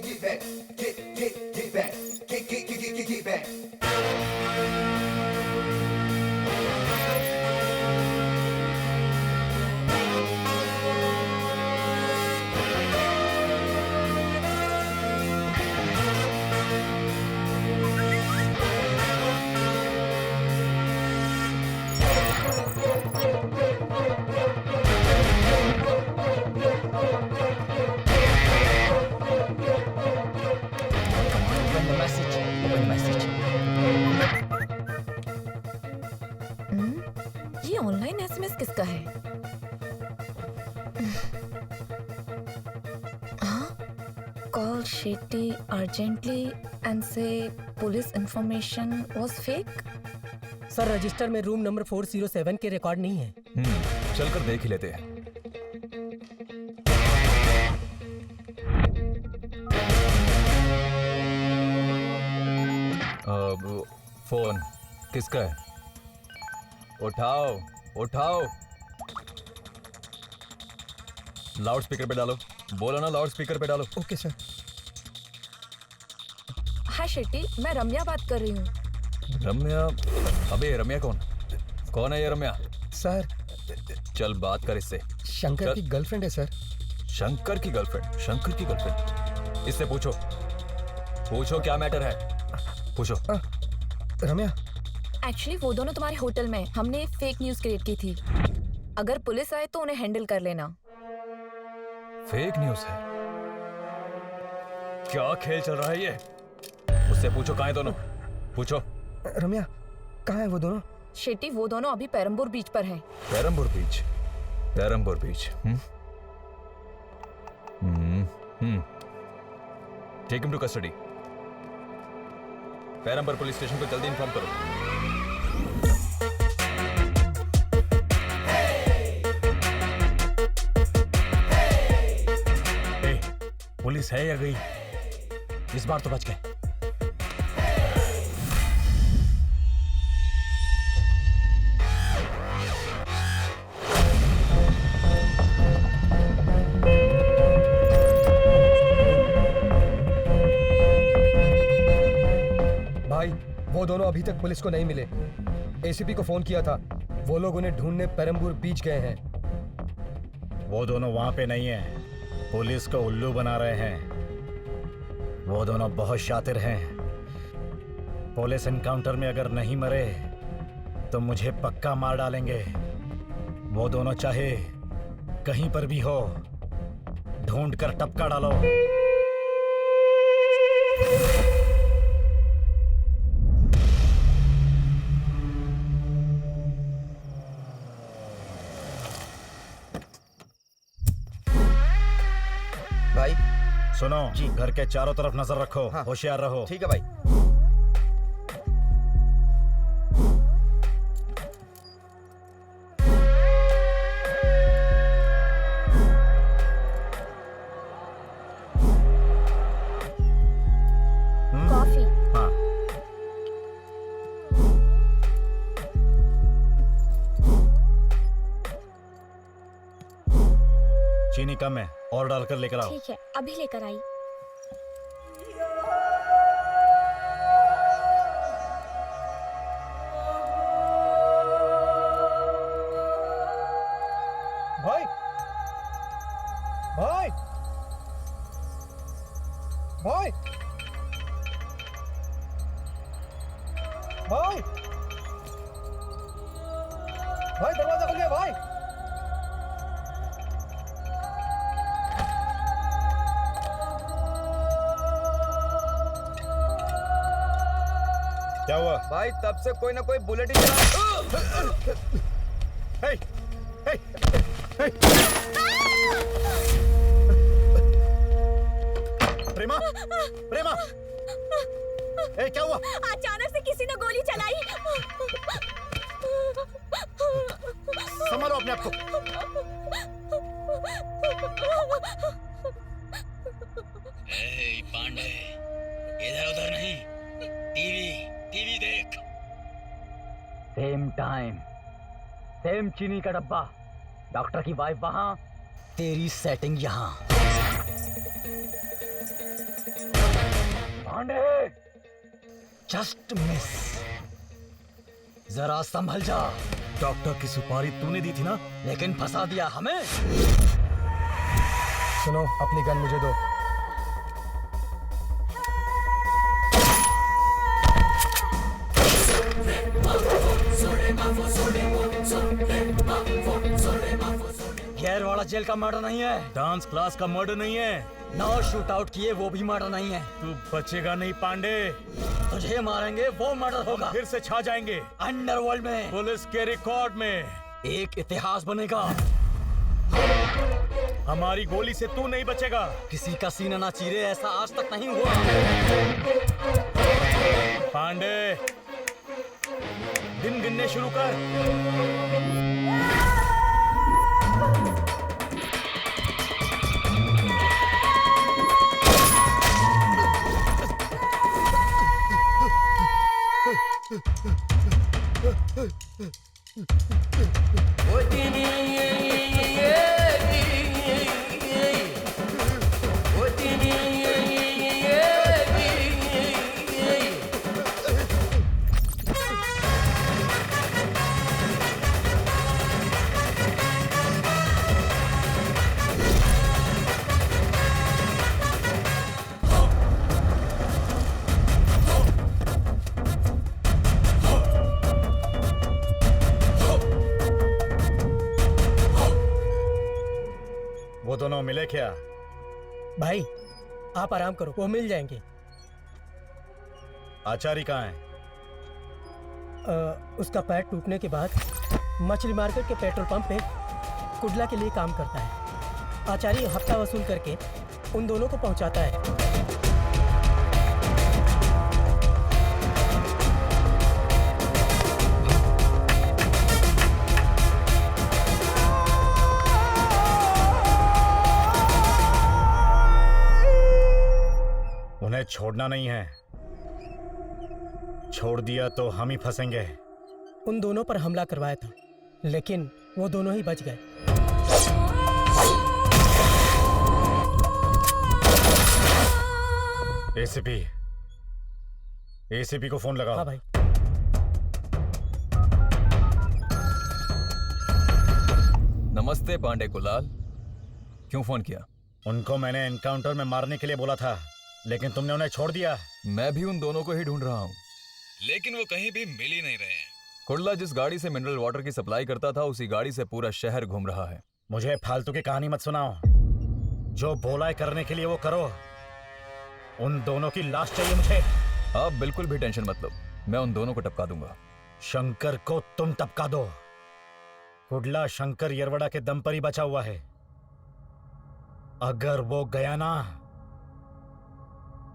Speaker 8: ये ऑनलाइन एसएमएस किसका है? Call Shetty urgently and say police information was fake.
Speaker 1: Sir, register में रूम नंबर 407 के रिकॉर्ड नहीं है।
Speaker 6: चलकर देख ही लेते हैं। फोन किसका है? उठाओ उठाओ। लाउड स्पीकर पे डालो। बोलो ना, लाउड स्पीकर पे डालो।
Speaker 3: Okay sir.
Speaker 8: हाय शेट्टी, मैं रम्या बात कर रही हूँ।
Speaker 6: रम्या? अबे रम्या कौन? कौन है ये रम्या?
Speaker 3: सर,
Speaker 6: चल बात कर इससे।
Speaker 3: शंकर
Speaker 6: चल।
Speaker 3: की गर्लफ्रेंड है सर।
Speaker 6: शंकर की गर्लफ्रेंड? शंकर की गर्लफ्रेंड? इससे पूछो, पूछो क्या मैटर है, पूछो।
Speaker 3: रम्या,
Speaker 8: एक्चुअली वो दोनों तुम्हारे होटल में हमने फेक न्यूज क्रिएट की थी। अगर पुलिस आए तो उन्हें हैंडल कर लेना।
Speaker 6: फेक न्यूज है? क्या खेल चल रहा है ये? उससे पूछो कहाँ है दोनों, पूछो।
Speaker 3: रम्या, कहाँ है वो दोनों?
Speaker 8: शेट्टी, वो दोनों अभी पेरम्बूर बीच पर हैं।
Speaker 6: Perambur beach? Perambur beach? Take him to custody. Perambur police station को जल्दी इन्फॉर्म करो।
Speaker 4: पुलिस है या गई?
Speaker 7: इस बार तो बच गए।
Speaker 3: भाई, वो दोनों अभी तक पुलिस को नहीं मिले। एसीपी को फोन किया था, वो लोग उन्हें ढूंढने पेरम्बूर बीच गए हैं।
Speaker 2: वो दोनों वहां पे नहीं है, पुलिस को उल्लू बना रहे हैं। वो दोनों बहुत शातिर हैं। पुलिस एनकाउंटर में अगर नहीं मरे तो मुझे पक्का मार डालेंगे। वो दोनों चाहे कहीं पर भी हो, ढूंढ कर टपका डालो। सुनो
Speaker 5: जी।
Speaker 2: घर के चारों तरफ नजर रखो,
Speaker 5: हाँ।
Speaker 2: होशियार रहो।
Speaker 5: ठीक है भाई।
Speaker 11: कॉफी।
Speaker 2: हाँ। चीनी कम है, और डालकर लेकर आओ।
Speaker 11: ठीक है, अभी लेकर आई।
Speaker 3: भाई भाई भाई भाई भाई दरवाजा खोलिए भाई।
Speaker 2: क्या हुआ?
Speaker 5: भाई तब से कोई ना कोई बुलेट ही चला।
Speaker 2: हे, हे, हे। प्रेमा, प्रेमा, ए, क्या हुआ?
Speaker 11: अचानक से किसी ने गोली चलाई।
Speaker 2: संभालो अपने आप को।
Speaker 7: पांडे, इधर उधर नहीं, टीवी देख। सेम टाइम, सेम चीनी का डब्बा, डॉक्टर की वाइफ वहां, तेरी सेटिंग यहाँ। पांडे, जस्ट मिस, जरा संभल जा।
Speaker 4: डॉक्टर की सुपारी तूने दी थी ना?
Speaker 7: लेकिन फंसा दिया हमें।
Speaker 3: सुनो, अपनी गन मुझे दो।
Speaker 7: गैर वाला जेल का मर्डर नहीं है,
Speaker 4: डांस क्लास का मर्डर नहीं है।
Speaker 7: नौ शूट आउट किए वो भी मर्डर नहीं है।
Speaker 4: तू बचेगा नहीं पांडे,
Speaker 7: तुझे मारेंगे वो मर्डर होगा।
Speaker 4: फिर से छा जाएंगे
Speaker 7: अंडरवर्ल्ड में
Speaker 4: पुलिस के रिकॉर्ड में।
Speaker 7: एक इतिहास बनेगा।
Speaker 4: हमारी गोली से तू नहीं बचेगा।
Speaker 7: किसी का सीना ना चीरे, ऐसा आज तक नहीं हुआ।
Speaker 4: पांडे, दिन गिनने शुरू कर।
Speaker 2: वो दोनों मिले क्या?
Speaker 1: भाई आप आराम करो, वो मिल जाएंगे।
Speaker 2: आचारी कहाँ है?
Speaker 1: उसका पैर टूटने के बाद मछली मार्केट के पेट्रोल पंप पे कुडला के लिए काम करता है। आचारी हफ्ता वसूल करके उन दोनों को पहुंचाता है।
Speaker 2: उन्हें छोड़ना नहीं है, छोड़ दिया तो हम ही फंसेंगे।
Speaker 1: उन दोनों पर हमला करवाया था, लेकिन वो दोनों ही बच गए।
Speaker 2: एसीपी को फोन लगाओ।
Speaker 1: हाँ भाई।
Speaker 6: नमस्ते पांडे कुलाल, क्यों फोन किया?
Speaker 2: उनको मैंने एनकाउंटर में मारने के लिए बोला था, लेकिन तुमने उन्हें छोड़ दिया।
Speaker 6: मैं भी उन दोनों को ही ढूंढ रहा हूँ, लेकिन वो कहीं भी मिल ही नहीं रहे हैं। कुर्ला जिस गाड़ी से मिनरल वाटर की सप्लाई करता था, उसी गाड़ी से पूरा शहर घूम रहा है।
Speaker 2: मुझे फालतू की कहानी मत सुनाओ, जो बोला है करने के लिए वो करो। उन दोनों की लाश चाहिए मुझे।
Speaker 6: आप बिल्कुल भी टेंशन मत लो, मैं उन दोनों को टपका दूंगा।
Speaker 2: शंकर को तुम टपका दो। कुडला शंकर येरवड़ा के दम पर ही बचा हुआ है। अगर वो गया ना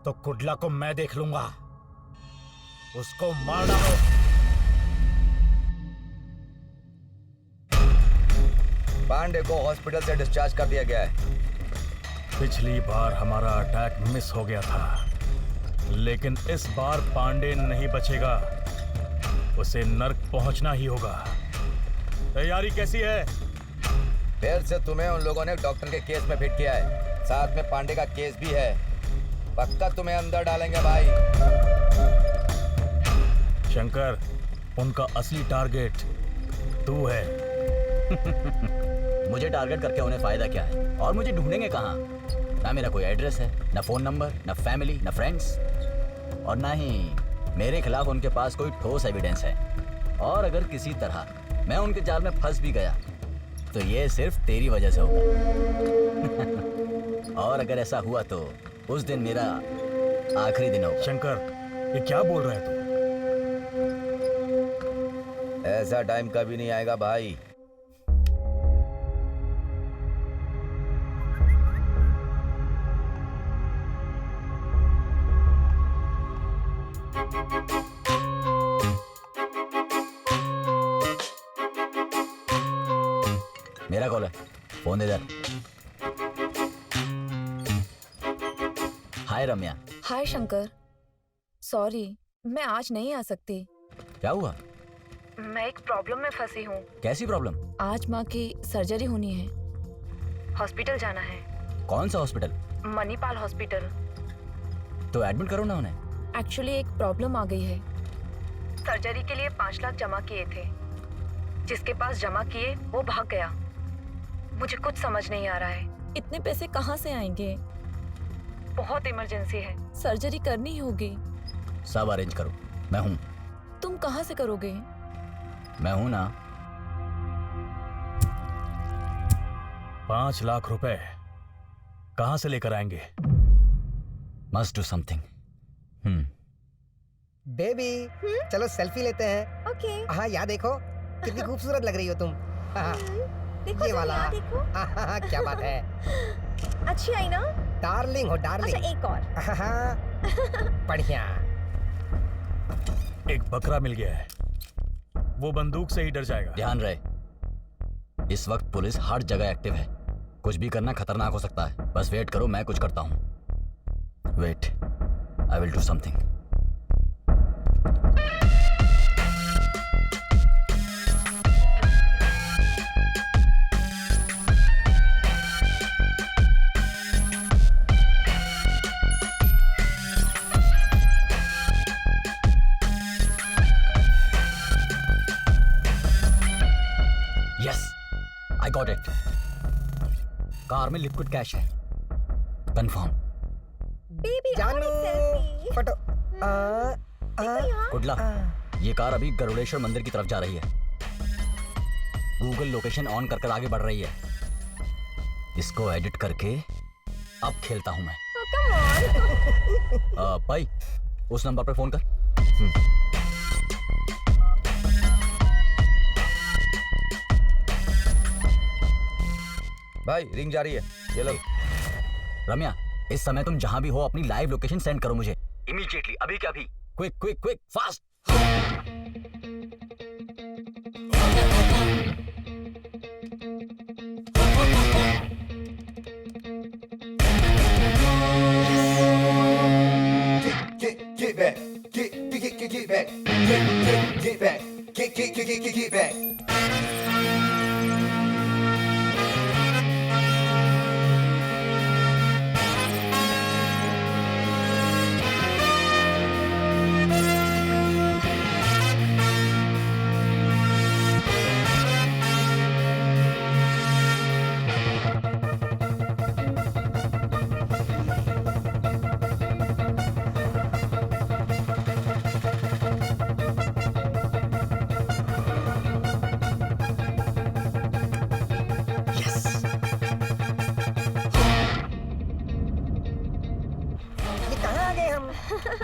Speaker 2: तो कुडला को मैं देख लूंगा। उसको मार डालो।
Speaker 5: पांडे को हॉस्पिटल से डिस्चार्ज कर दिया गया है।
Speaker 4: पिछली बार हमारा अटैक मिस हो गया था, लेकिन इस बार पांडे नहीं बचेगा। उसे नर्क पहुंचना ही होगा। तैयारी कैसी है?
Speaker 5: फिर से तुम्हें उन लोगों ने डॉक्टर के केस में फिट किया है, साथ में पांडे का केस भी है। पक्का तुम्हें अंदर डालेंगे भाई।
Speaker 4: शंकर, उनका असली टारगेट तू है।
Speaker 7: मुझे टारगेट करके उन्हें फायदा क्या है? और मुझे ढूंढेंगे कहाँ? ना मेरा कोई एड्रेस है, ना फोन नंबर, ना फैमिली, ना फ्रेंड्स, और ना ही मेरे खिलाफ उनके पास कोई ठोस एविडेंस है। और अगर किसी तरह मैं उनके जाल में फंस भी गया तो ये सिर्फ तेरी वजह से होगा। और अगर ऐसा हुआ तो उस दिन मेरा आखिरी दिन होगा।
Speaker 4: शंकर, ये क्या बोल रहा है तू?
Speaker 5: ऐसा टाइम कभी नहीं आएगा भाई।
Speaker 7: मेरा कॉल है, फोन दे इधर। हाय रम्या।
Speaker 8: हाय शंकर, सॉरी मैं आज नहीं आ सकती।
Speaker 7: क्या हुआ?
Speaker 8: मैं एक प्रॉब्लम में फंसी हूँ।
Speaker 7: कैसी प्रॉब्लम?
Speaker 8: आज माँ की सर्जरी होनी है, हॉस्पिटल जाना है।
Speaker 7: कौन सा हॉस्पिटल?
Speaker 8: मणिपाल हॉस्पिटल।
Speaker 7: तो एडमिट करो ना उन्हें।
Speaker 8: एक्चुअली एक प्रॉब्लम आ गई है। सर्जरी के लिए 5 लाख जमा किए थे, जिसके पास जमा किए वो भाग गया। मुझे कुछ समझ नहीं आ रहा है, इतने पैसे कहाँ से आएंगे? बहुत इमरजेंसी है, सर्जरी करनी होगी।
Speaker 7: सब अरेंज करो, मैं हूँ।
Speaker 8: तुम कहाँ से करोगे?
Speaker 7: मैं हूँ ना।
Speaker 4: 5 लाख रुपए कहाँ से लेकर आएंगे?
Speaker 7: Must do something.
Speaker 1: बेबी चलो सेल्फी लेते हैं।
Speaker 10: ओके।
Speaker 1: हाँ यहाँ देखो कितनी खूबसूरत लग रही हो तुम। हाँ,
Speaker 10: देखो
Speaker 1: ये वाला।
Speaker 10: यहाँ देखो।
Speaker 1: हाँ, क्या बात है।
Speaker 10: अच्छी आई ना?
Speaker 1: डार्लिंग हो डार्लिंग।
Speaker 10: अच्छा एक और।
Speaker 1: हाँ, बढ़िया।
Speaker 4: एक बकरा मिल गया है, वो बंदूक से ही डर जाएगा।
Speaker 7: ध्यान रहे, इस वक्त पुलिस हर जगह एक्टिव है। कुछ भी करना खतरनाक हो सकता है। बस वेट करो, मैं कुछ करता हूँ। Wait, I will do something. Got it. Car में लिक्विड कैश है, कंफर्म।
Speaker 10: बेबी
Speaker 1: जानू फोटो।
Speaker 7: कुडला, ये कार अभी गरुड़ेश्वर मंदिर की तरफ जा रही है। गूगल लोकेशन ऑन कर आगे बढ़ रही है। इसको एडिट करके अब खेलता हूं मैं। भाई उस नंबर पे फोन कर।
Speaker 5: भाई रिंग जा रही है, ये लो।
Speaker 7: रम्या, इस समय तुम जहां भी हो अपनी लाइव लोकेशन सेंड करो मुझे इमीडिएटली, अभी क्या अभी। Quick quick quick fast.
Speaker 9: Get back, get back, get back, get back.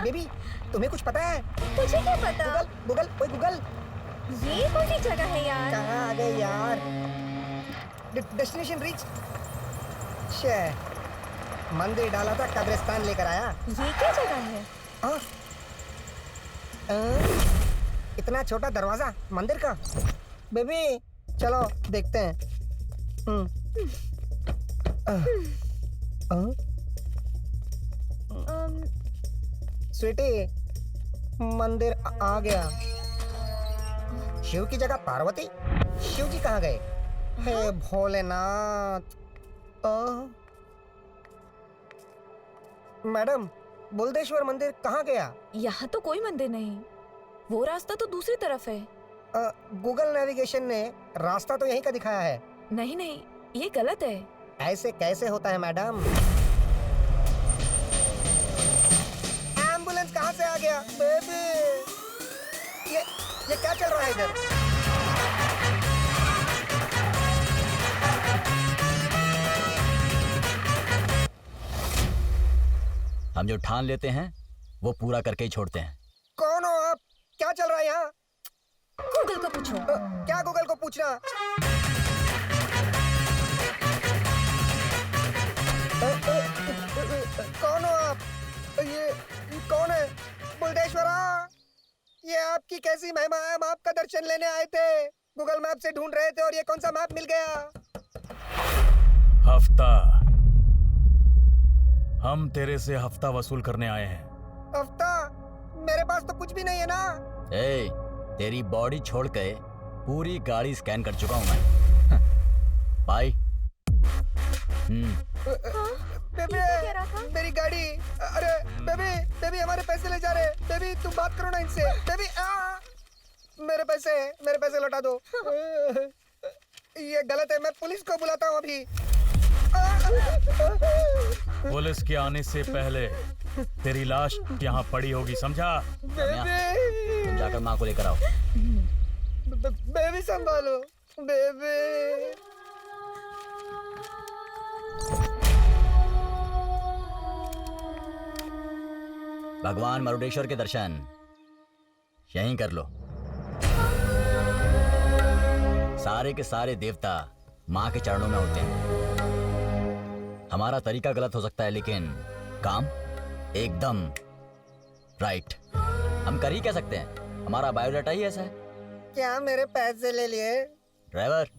Speaker 1: Baby तुम्हें कुछ पता है?
Speaker 10: तुझे क्या पता?
Speaker 1: गूगल ओए गूगल,
Speaker 10: ये कौन सी जगह है यार?
Speaker 1: कहाँ आ गए यार? Destination reach. मंदिर डाला था, कब्रिस्तान लेकर आया।
Speaker 8: ये क्या जगह है?
Speaker 1: हाँ? इतना छोटा दरवाजा मंदिर का। बेबी चलो देखते हैं। स्वीटी, मंदिर आ गया। शिव की जगह पार्वती? शिव जी कहाँ गए? हे भोलेनाथ। मैडम, बुलदेश्वर मंदिर कहाँ गया?
Speaker 8: यहाँ तो कोई मंदिर नहीं, वो रास्ता तो दूसरी तरफ है।
Speaker 1: गूगल नेविगेशन ने रास्ता तो यहीं का दिखाया है।
Speaker 8: नहीं नहीं, ये गलत है।
Speaker 1: ऐसे कैसे होता है मैडम? एम्बुलेंस कहाँ से आ गया? बेबी, ये क्या चल रहा है इधर?
Speaker 7: हम जो ठान लेते हैं वो पूरा करके ही छोड़ते हैं।
Speaker 1: कौन हो आप? क्या चल रहा है यहाँ?
Speaker 8: गूगल को पूछो।
Speaker 1: क्या गूगल को पूछना? कौन हो आप? ये कौन है? बुलदेश्वरा, ये आपकी कैसी महिमा है? हम आपका दर्शन लेने आए थे, गूगल मैप से ढूंढ रहे थे और ये कौन सा मैप मिल गया?
Speaker 4: हफ्ता, हम तेरे से हफ्ता वसूल करने आए हैं।
Speaker 1: हफ्ता? मेरे पास तो कुछ भी नहीं है ना।
Speaker 7: ए, तेरी बॉडी छोड़ के पूरी गाड़ी स्कैन कर चुका हूं मैं। भाई।
Speaker 1: बेबी, मेरी गाड़ी। अरे बेबी हमारे पैसे ले जा रहे। बेबी तुम बात करो ना इनसे। बेबी मेरे पैसे लौटा दो। ये गलत है, मैं पुलिस को बुलाता हूँ अभी।
Speaker 4: पुलिस के आने से पहले तेरी लाश यहाँ पड़ी होगी, समझा?
Speaker 7: तुम जाकर माँ को लेकर आओ।
Speaker 1: बेबी संभालो बेबी।
Speaker 7: भगवान मरुडेश्वर के दर्शन यहीं कर लो। सारे के सारे देवता माँ के चरणों में होते हैं। हमारा तरीका गलत हो सकता है लेकिन काम एकदम राइट। हम कर ही क्या सकते हैं, हमारा बायोडाटा ही ऐसा है।
Speaker 1: क्या मेरे पैसे ले लिए?
Speaker 7: ड्राइवर,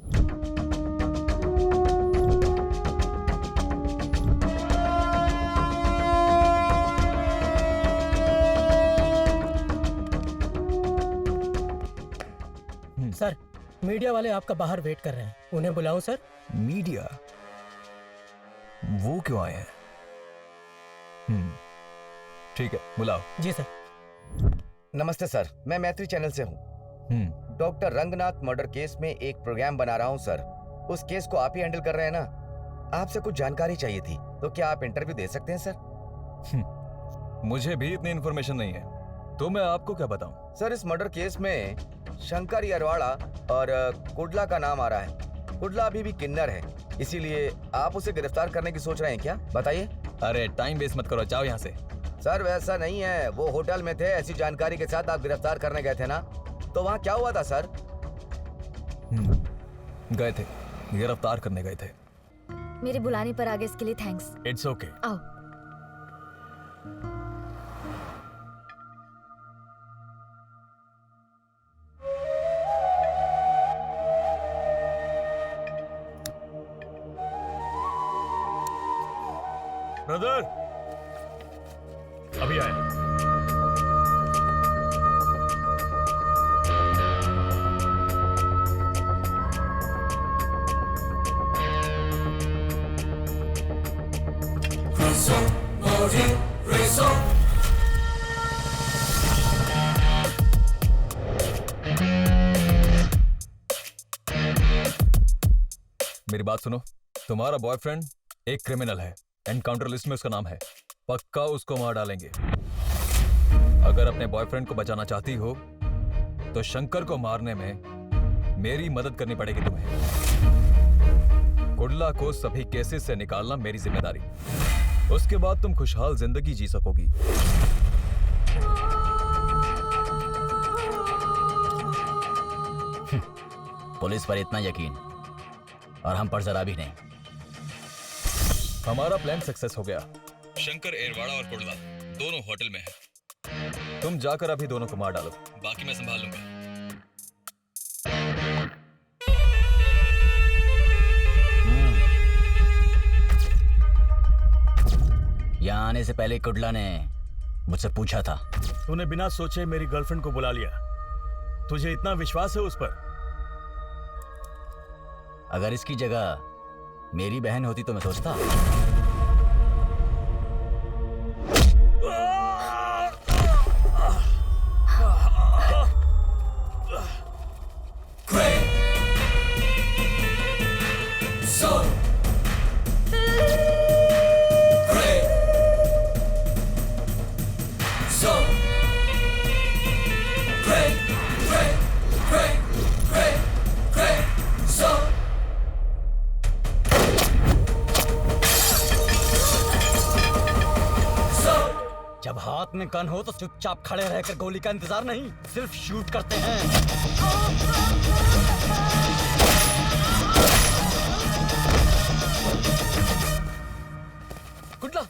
Speaker 1: सर, मीडिया वाले आपका बाहर वेट कर रहे हैं, उन्हें बुलाऊं सर?
Speaker 6: मीडिया? वो क्यों आए हैं? ठीक है, बुलाओ।
Speaker 1: जी सर।
Speaker 5: नमस्ते सर, मैं मैत्री चैनल से हूँ। डॉक्टर रंगनाथ मर्डर केस में एक प्रोग्राम बना रहा हूँ सर। उस केस को आप ही हैंडल कर रहे हैं ना? आपसे कुछ जानकारी चाहिए थी, तो क्या आप इंटरव्यू दे सकते हैं सर?
Speaker 6: मुझे भी इतनी इन्फॉर्मेशन नहीं है, तो मैं आपको क्या बताऊं?
Speaker 5: सर, इस मर्डर केस में शंकर यरवाड़ा और कुडला का नाम आ रहा है। कुडला अभी भी किन्नर है, इसीलिए आप उसे गिरफ्तार करने की सोच रहे हैं क्या? बताइए।
Speaker 6: अरे टाइम वेस्ट मत करो, जाओ यहाँ से।
Speaker 5: सर वैसा नहीं है, वो होटल में थे, ऐसी जानकारी के साथ आप गिरफ्तार करने गए थे ना, तो वहाँ क्या हुआ था सर?
Speaker 6: गए थे, गिरफ्तार करने गए थे।
Speaker 10: मेरे बुलाने पर आगे इसके लिए थैंक्स।
Speaker 4: It's okay.
Speaker 10: आओ।
Speaker 4: ब्रदर, अभी आए।
Speaker 6: मेरी बात सुनो, तुम्हारा बॉयफ्रेंड एक क्रिमिनल है, एनकाउंटर लिस्ट में उसका नाम है। पक्का उसको मार डालेंगे। अगर अपने बॉयफ्रेंड को बचाना चाहती हो तो शंकर को मारने में मेरी मदद करनी पड़ेगी तुम्हें। कुडला को सभी केसेस से निकालना मेरी जिम्मेदारी। उसके बाद तुम खुशहाल जिंदगी जी सकोगी।
Speaker 7: पुलिस पर इतना यकीन और हम पर जरा भी नहीं।
Speaker 6: हमारा प्लान सक्सेस हो गया। शंकर एरवाड़ा और कुर्ला दोनों होटल में हैं। तुम जाकर अभी दोनों को मार डालो, बाकी मैं संभाल लूंगा।
Speaker 7: यहाँ आने से पहले कुडला ने मुझसे पूछा था।
Speaker 4: तूने बिना सोचे मेरी गर्लफ्रेंड को बुला लिया। तुझे इतना विश्वास है उस पर?
Speaker 7: अगर इसकी जगह मेरी बहन होती तो मैं सोचता। जब हाथ में गन हो तो चुपचाप खड़े रहकर गोली का इंतजार नहीं, सिर्फ शूट करते हैं। कुडला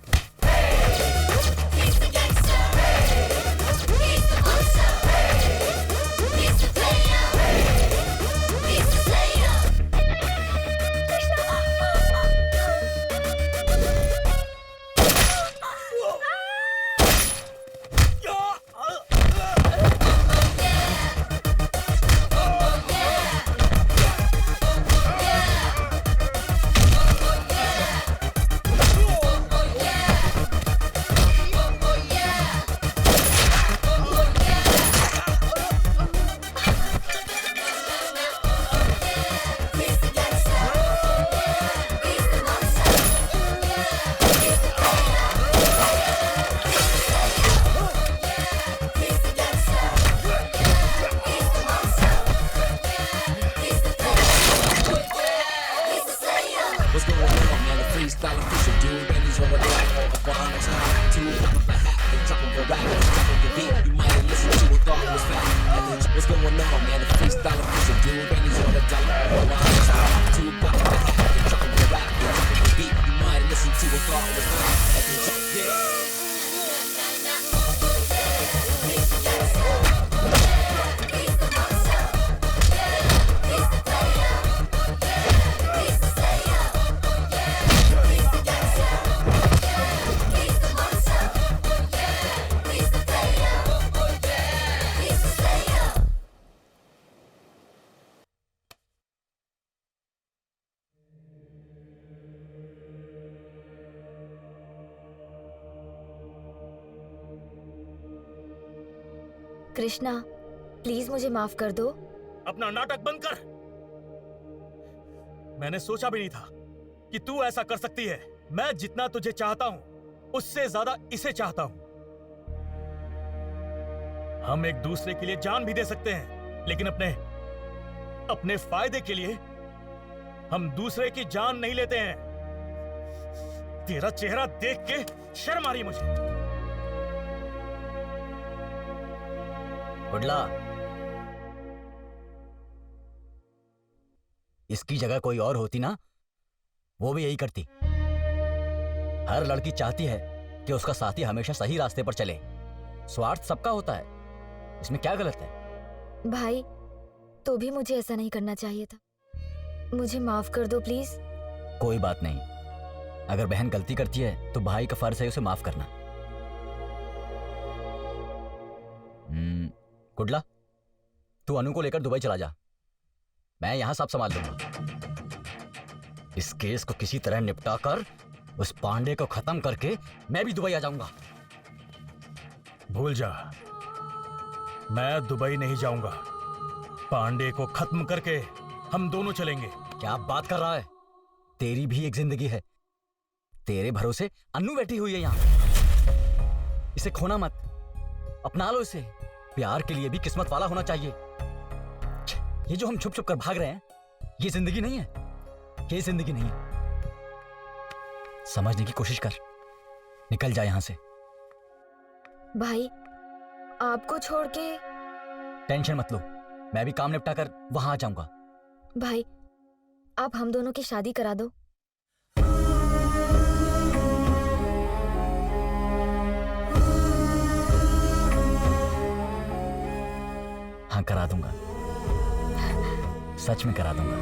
Speaker 10: कृष्णा, प्लीज मुझे माफ कर दो।
Speaker 4: अपना नाटक बंद कर। मैंने सोचा भी नहीं था कि तू ऐसा कर सकती है। मैं जितना तुझे चाहता हूं उससे ज्यादा इसे चाहता हूं। हम एक दूसरे के लिए जान भी दे सकते हैं, लेकिन अपने फायदे के लिए हम दूसरे की जान नहीं लेते हैं। तेरा चेहरा देख के शर्म आ रही मुझे।
Speaker 7: कुडला, इसकी जगह कोई और होती ना, वो भी यही करती। हर लड़की चाहती है कि उसका साथी हमेशा सही रास्ते पर चले। स्वार्थ सबका होता है, इसमें क्या गलत है?
Speaker 10: भाई, तो भी मुझे ऐसा नहीं करना चाहिए था। मुझे माफ कर दो प्लीज।
Speaker 7: कोई बात नहीं, अगर बहन गलती करती है तो भाई का फर्ज है उसे माफ करना। कुडला, तू अनु को लेकर दुबई चला जा, मैं यहां सब संभाल लूंगा। इस केस को किसी तरह निपटा कर उस पांडे को खत्म करके मैं भी दुबई आ जाऊंगा।
Speaker 4: भूल जा, मैं दुबई नहीं जाऊंगा। पांडे को खत्म करके हम दोनों चलेंगे।
Speaker 7: क्या बात कर रहा है? तेरी भी एक जिंदगी है। तेरे भरोसे अन्नू बैठी हुई है यहां। इसे खोना मत, अपना लो इसे। प्यार के लिए भी किस्मत वाला होना चाहिए। ये जो हम छुप छुप कर भाग रहे हैं, ये जिंदगी नहीं है। ये जिंदगी नहीं है। समझने की कोशिश कर, निकल जा यहां से।
Speaker 10: भाई, आपको छोड़ के।
Speaker 7: टेंशन मत लो, मैं भी काम निपटा कर वहां आ जाऊंगा।
Speaker 10: भाई, आप हम दोनों की शादी करा दो।
Speaker 7: हाँ करा दूंगा, सच में करा दूंगा।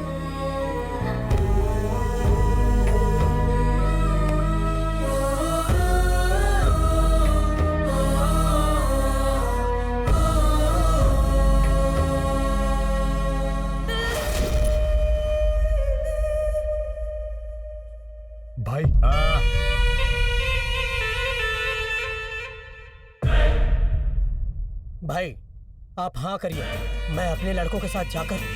Speaker 3: भाई
Speaker 2: हाँ,
Speaker 1: भाई आप हाँ करिए, मैं अपने लड़कों के साथ जाकर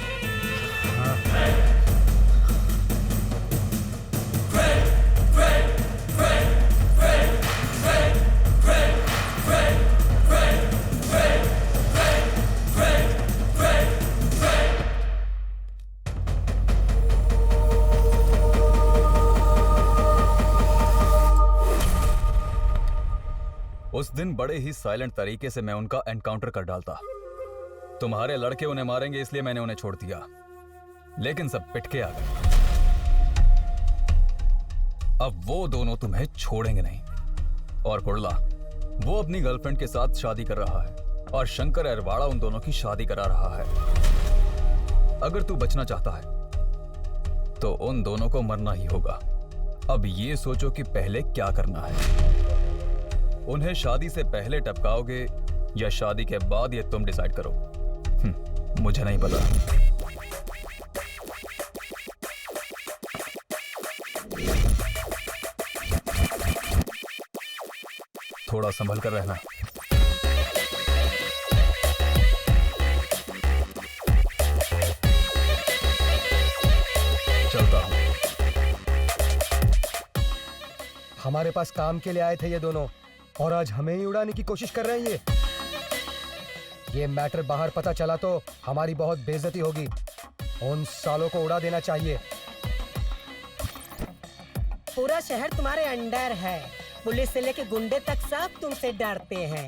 Speaker 6: उस दिन बड़े ही साइलेंट तरीके से मैं उनका एनकाउंटर कर डालता। तुम्हारे लड़के उन्हें मारेंगे इसलिए मैंने उन्हें छोड़ दिया, लेकिन सब पिटके आ गए। अब वो दोनों तुम्हें छोड़ेंगे नहीं। और कुर्ला, वो अपनी गर्लफ्रेंड के साथ शादी कर रहा है और शंकर अरवाड़ा उन दोनों की शादी करा रहा है। अगर तू बचना चाहता है तो उन दोनों को मरना ही होगा। अब ये सोचो कि पहले क्या करना है। उन्हें शादी से पहले टपकाओगे या शादी के बाद, ये तुम डिसाइड करो। मुझे नहीं पता। थोड़ा संभल कर रहना। चलता हूं।
Speaker 3: हमारे पास काम के लिए आए थे ये दोनों, और आज हमें ही उड़ाने की कोशिश कर रहे हैं। ये मैटर बाहर पता चला तो हमारी बहुत बेइज्जती होगी। उन सालों को उड़ा देना चाहिए।
Speaker 1: पूरा शहर तुम्हारे अंडर है। पुलिस से लेके गुंडे तक सब तुमसे डरते हैं,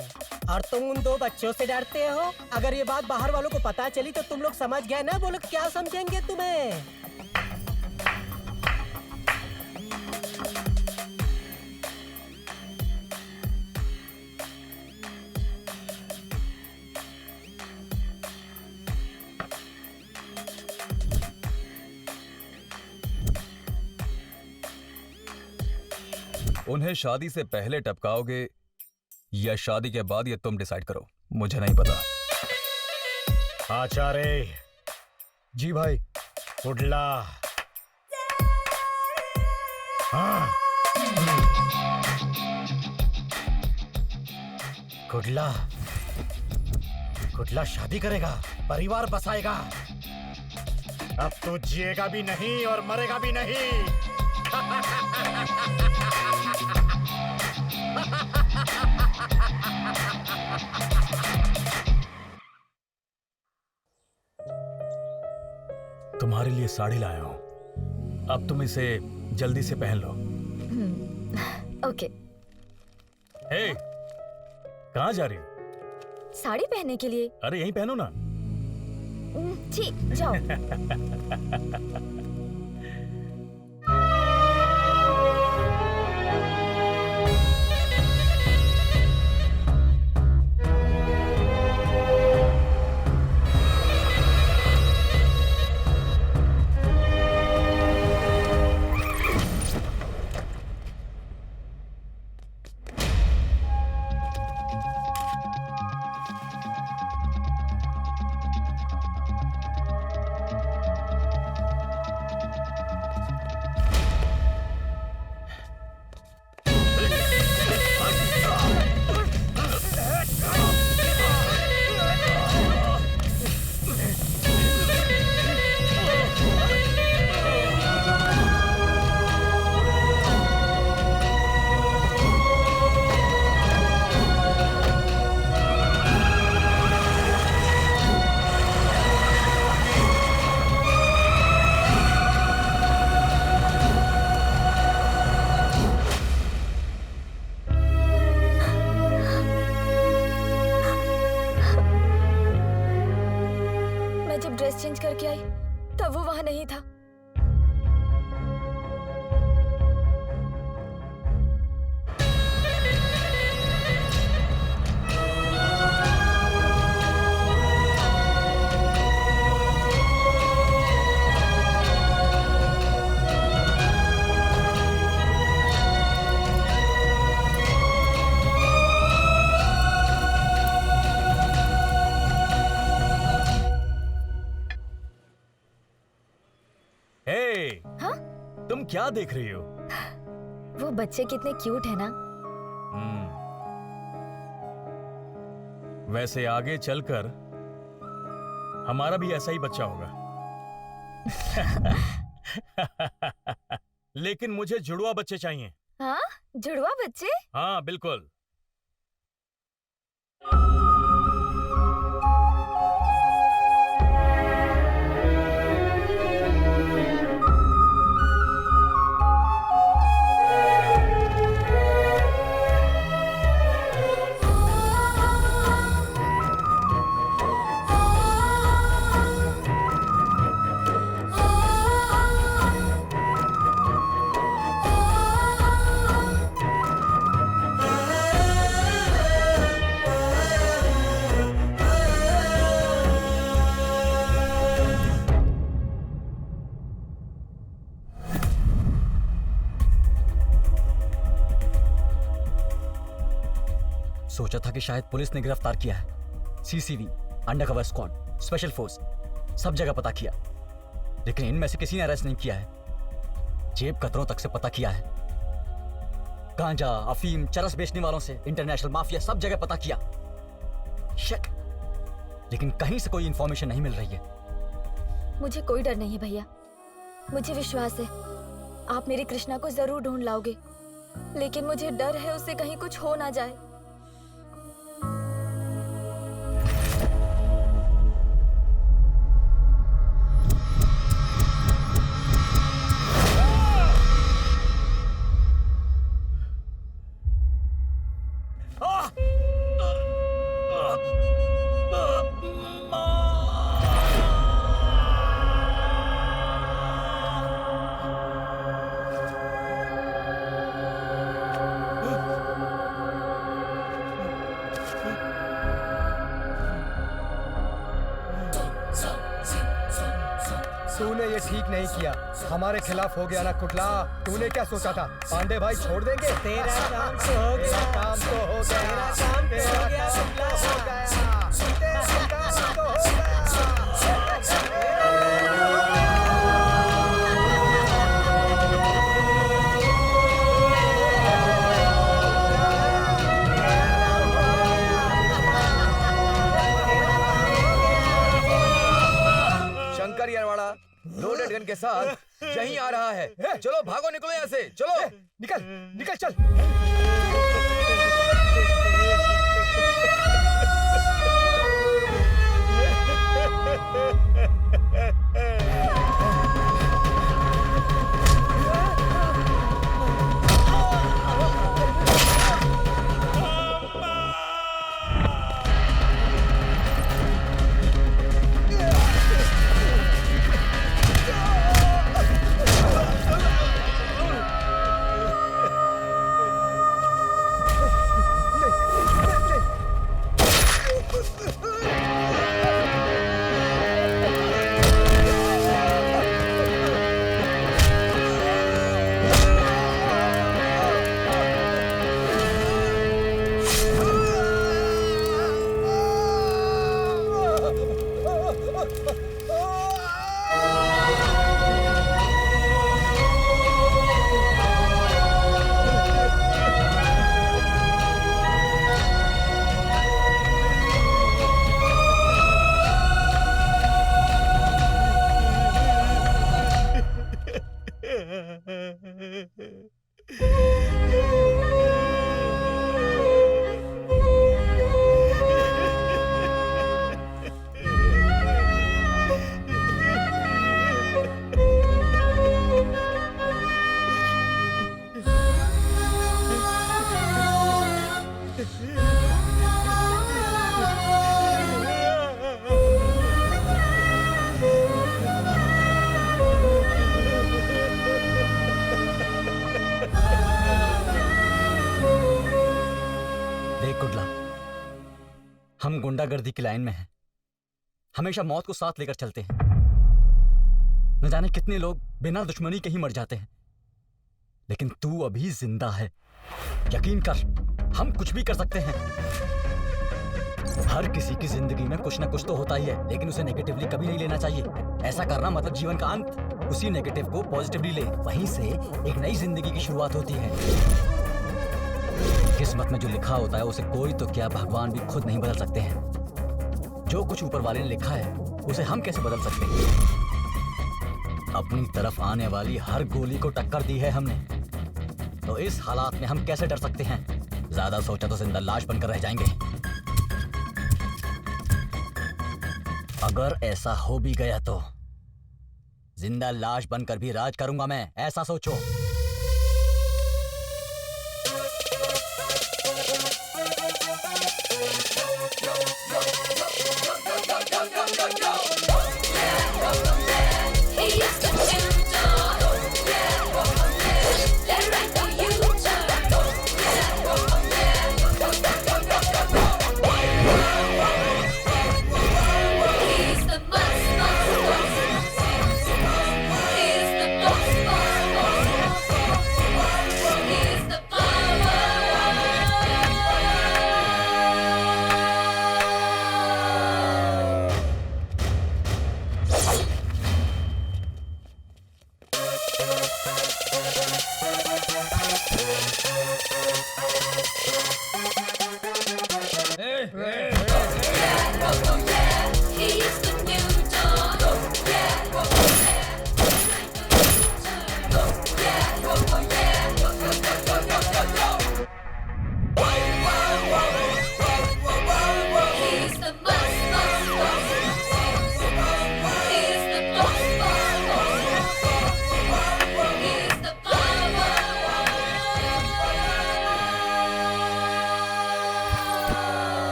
Speaker 1: और तुम उन 2 बच्चों से डरते हो। अगर ये बात बाहर वालों को पता चली तो तुम लोग समझ गए ना, वो लोग क्या समझेंगे तुम्हें।
Speaker 6: उन्हें शादी से पहले टपकाओगे या शादी के बाद, ये तुम डिसाइड करो। मुझे नहीं पता।
Speaker 2: आचार्य।
Speaker 3: जी भाई।
Speaker 2: कुडला। हाँ। कुडला, कुडला शादी करेगा, परिवार बसाएगा। अब तो जिएगा भी नहीं और मरेगा भी नहीं।
Speaker 4: तुम्हारे लिए साड़ी लाया हूं, अब तुम इसे जल्दी से पहन लो।
Speaker 10: ओके।
Speaker 4: हे, कहाँ जा रही हो?
Speaker 10: साड़ी पहनने के लिए।
Speaker 4: अरे यहीं पहनो ना।
Speaker 10: ठीक, जाओ। चेंज करके आई तब वो वहां नहीं था।
Speaker 4: हे,
Speaker 10: हाँ?
Speaker 4: तुम क्या देख रही हो?
Speaker 10: वो बच्चे कितने क्यूट है ना।
Speaker 4: वैसे आगे चलकर हमारा भी ऐसा ही बच्चा होगा। लेकिन मुझे जुड़वा बच्चे चाहिए।
Speaker 10: हाँ, जुड़वा बच्चे?
Speaker 4: हाँ बिल्कुल।
Speaker 7: सोचा था कि शायद पुलिस ने गिरफ्तार किया है। सीसीवी, अंडरकवर स्क्वाड, स्पेशल फोर्स, सब जगह पता किया, लेकिन इनमें से किसी ने अरेस्ट नहीं किया है। जेब कतरों तक से पता किया है। गांजा, अफीम, चरस बेचने वालों से इंटरनेशनल माफिया, सब जगह पता किया। शिट, लेकिन कहीं से कोई इंफॉर्मेशन नहीं मिल रही है।
Speaker 10: मुझे कोई डर नहीं है भैया, मुझे विश्वास है आप मेरी कृष्णा को जरूर ढूंढ लाओगे, लेकिन मुझे डर है उससे कहीं कुछ हो ना जाए।
Speaker 3: तूने ये ठीक नहीं किया, हमारे खिलाफ हो गया ना कुटला। तूने क्या सोचा था पांडे भाई छोड़ देंगे?
Speaker 1: तेरा काम तो हो गया,
Speaker 3: तेरा काम तो हो गया,
Speaker 1: तेरा काम तो हो गया,
Speaker 3: तेरा काम तो हो गया, तेरा काम तो हो गया।
Speaker 5: शंकर यरवाड़ा लोडेड गन के साथ यहीं आ रहा है। चलो भागो, निकलो यहाँ से, चलो।
Speaker 3: निकल निकल चल।
Speaker 7: हम गुंडागर्दी की लाइन में हैं, हमेशा मौत को साथ लेकर चलते हैं। न जाने कितने लोग बिना दुश्मनी के ही मर जाते हैं, लेकिन तू अभी जिंदा है। यकीन कर, हम कुछ भी कर सकते हैं। हर किसी की जिंदगी में कुछ ना कुछ तो होता ही है, लेकिन उसे नेगेटिवली कभी नहीं लेना चाहिए। ऐसा करना मतलब जीवन का अंत। उसी नेगेटिव को पॉजिटिवली ले, वहीं से एक नई जिंदगी की शुरुआत होती है। किस्मत में जो लिखा होता है उसे कोई तो क्या, भगवान भी खुद नहीं बदल सकते हैं। जो कुछ ऊपर वाले ने लिखा है उसे हम कैसे बदल सकते हैं? अपनी तरफ आने वाली हर गोली को टक्कर दी है हमने, तो इस हालात में हम कैसे डर सकते हैं? ज्यादा सोचा तो जिंदा लाश बनकर रह जाएंगे। अगर ऐसा हो भी गया तो जिंदा लाश बनकर भी राज करूंगा मैं, ऐसा सोचो।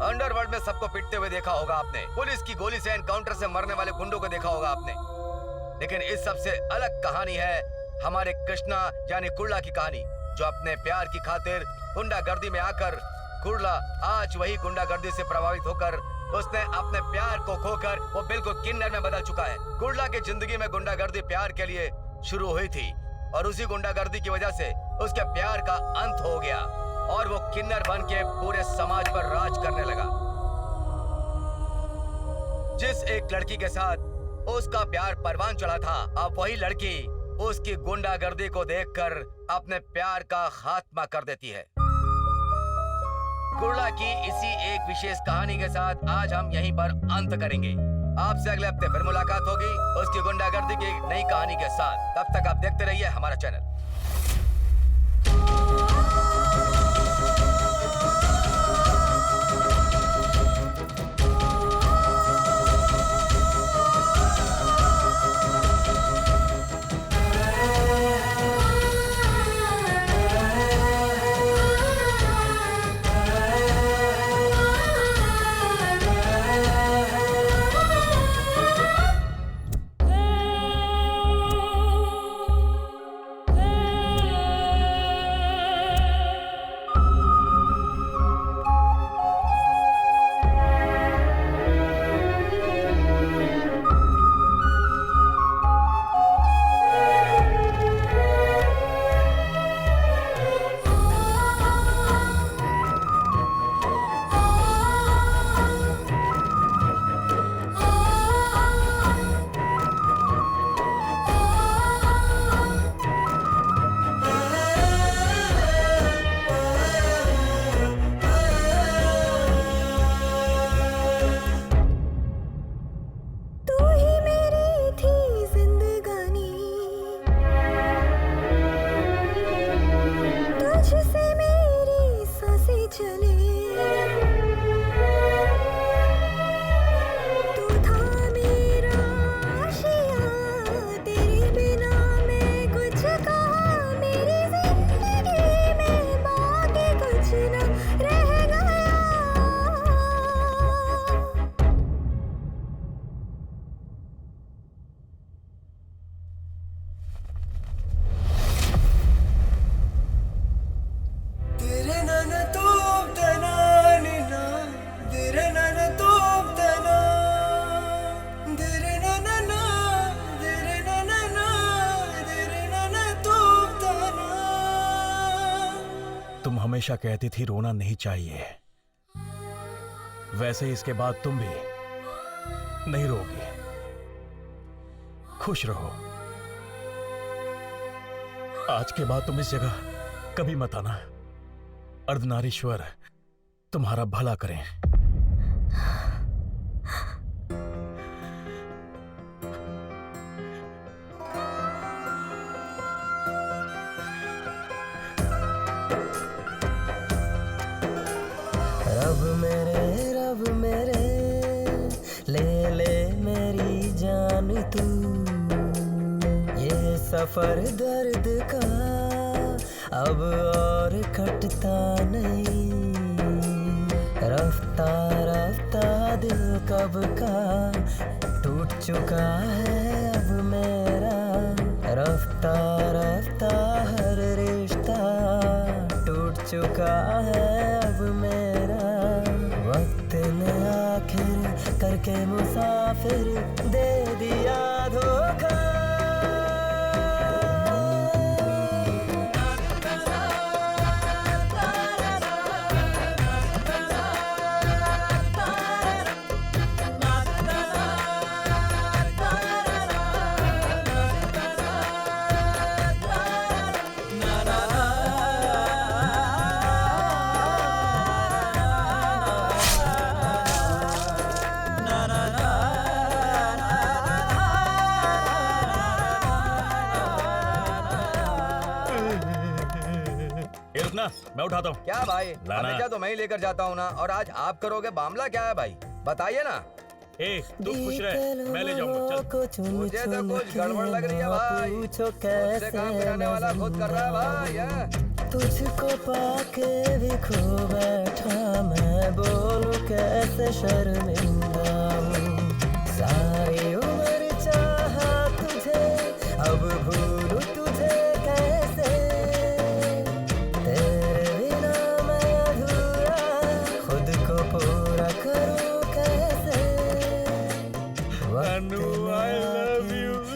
Speaker 5: अंडरवर्ल्ड में सबको पिटते हुए देखा होगा आपने, पुलिस की गोली से एनकाउंटर से मरने वाले गुंडों को देखा होगा आपने, लेकिन इस सबसे अलग कहानी है हमारे कृष्णा यानी कुर्ला की कहानी, जो अपने प्यार की खातिर गुंडागर्दी में आकर, कुर्ला आज वही गुंडागर्दी से प्रभावित होकर उसने अपने प्यार को खोकर वो बिल्कुल किन्नर में बदल चुका है। कुर्ला की जिंदगी में गुंडागर्दी प्यार के लिए शुरू हुई थी और उसी गुंडागर्दी की वजह से उसके प्यार का अंत हो गया और वो किन्नर बन के पूरे समाज पर राज करने लगा। जिस एक लड़की के साथ उसका प्यार परवान चढ़ा था, अब वही लड़की उसकी गुंडागर्दी को देखकर अपने प्यार का खात्मा कर देती है। कुर्ला की इसी एक विशेष कहानी के साथ आज हम यहीं पर अंत करेंगे। आपसे अगले हफ्ते फिर मुलाकात होगी उसकी गुंडागर्दी की एक नई कहानी के साथ। तब तक आप देखते रहिए हमारा चैनल।
Speaker 4: तुम हमेशा कहती थी रोना नहीं चाहिए, वैसे ही इसके बाद तुम भी नहीं रोगी। खुश रहो। आज के बाद तुम इस जगह कभी मत आना। अर्धनारीश्वर तुम्हारा भला करें।
Speaker 9: रब मेरे ले ले मेरी जान तू, ये सफर दर्द का अब और कटता नहीं। रफ्ता रफ्ता दिल कब का टूट चुका है अब मेरा। रफ्ता रफ्ता हर रिश्ता टूट चुका है अब मेरा। वक्त ने आखिर करके मुसाफिर दे दिया धोखा।
Speaker 4: मैं उठाता हूँ।
Speaker 5: क्या भाई,
Speaker 4: लाना।
Speaker 5: हमेशा तो मैं ही लेकर जाता हूँ ना, और आज आप करोगे। मामला क्या है भाई, बताइए ना।
Speaker 4: ए, तू खुश रह, मैं ले जाऊंगा। चल।
Speaker 5: मुझे तो कुछ गड़बड़ लग रही है भाई। मुझसे काम कराने वाला खुद कर रहा है भाई।
Speaker 9: तुझको पाके भी खो बैठा मैं, बोलूं कैसे शर्मिंदा हूँ। सारी उम्र चाहा तुझे, अब भूलूं तुझे कैसे। तेरे बिना मैं अधूरा, खुद को पूरा करूं कैसे।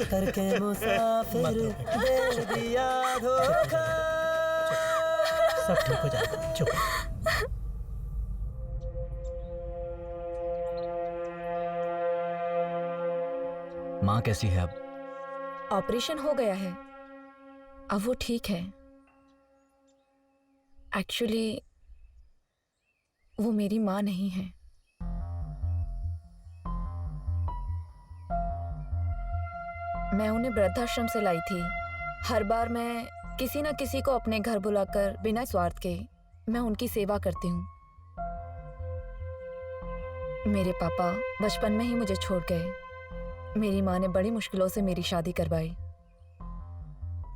Speaker 9: करके मुसाफिर दे दिया धोखा।
Speaker 1: सब ठीक हो जाएगा, चुप।
Speaker 7: माँ कैसी है अब?
Speaker 8: ऑपरेशन हो गया है, अब वो ठीक है। एक्चुअली वो मेरी माँ नहीं है। मैं उन्हें वृद्धाश्रम से लाई थी। हर बार मैं किसी न किसी को अपने घर बुलाकर बिना स्वार्थ के मैं उनकी सेवा करती हूँ। मेरे पापा बचपन में ही मुझे छोड़ गए। मेरी माँ ने बड़ी मुश्किलों से मेरी शादी करवाई।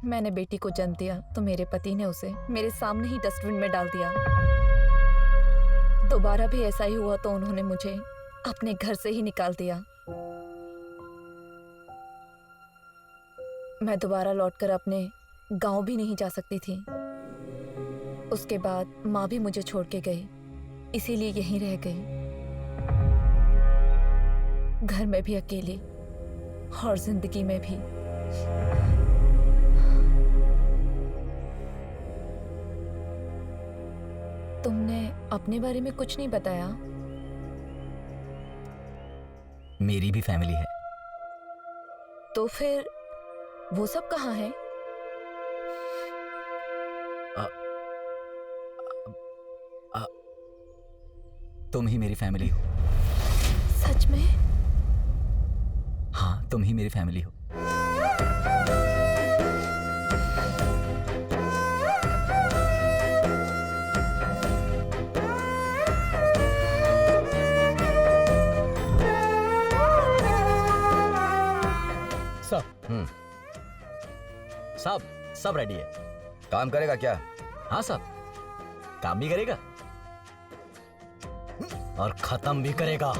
Speaker 8: मैंने बेटी को जन्म दिया तो मेरे पति ने उसे मेरे सामने ही डस्टबिन में डाल दिया। दोबारा भी ऐसा ही हुआ तो उन्होंने मुझे अपने घर से ही निकाल दिया। मैं दोबारा लौटकर अपने गांव भी नहीं जा सकती थी। उसके बाद माँ भी मुझे छोड़ के गई, इसीलिए यहीं रह गई। घर में भी अकेली और जिंदगी में भी। तुमने अपने बारे में कुछ नहीं बताया।
Speaker 7: मेरी भी फैमिली है।
Speaker 8: तो फिर वो सब कहाँ है?
Speaker 7: तुम ही मेरी फैमिली हो।
Speaker 8: सच में?
Speaker 7: हाँ, तुम ही मेरी फैमिली हो। सब सब रेडी है।
Speaker 5: काम करेगा क्या?
Speaker 7: हाँ साहब, काम भी करेगा और खत्म भी करेगा।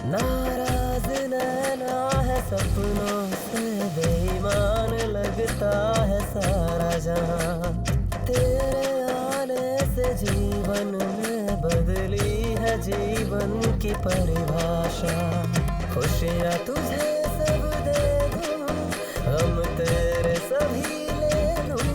Speaker 9: नाराज नैना है सपनों से, बेईमान लगता है सारा जहां। तेरे आने से जीवन में बदली है जीवन की परिभाषा। खुशियाँ तुझे सब दे दूं, हम तेरे सभी ले लूं।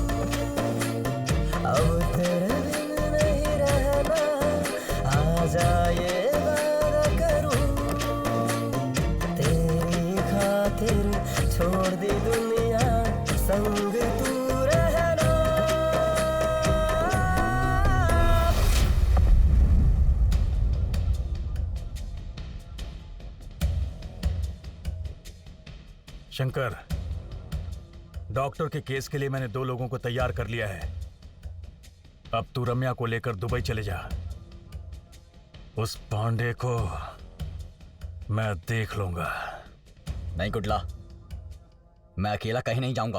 Speaker 4: शंकर, डॉक्टर के केस के लिए मैंने 2 लोगों को तैयार कर लिया है। अब तू रम्या को लेकर दुबई चले जा। उस पांडे को मैं देख लूंगा।
Speaker 7: नहीं कुडला, मैं अकेला कहीं नहीं जाऊंगा।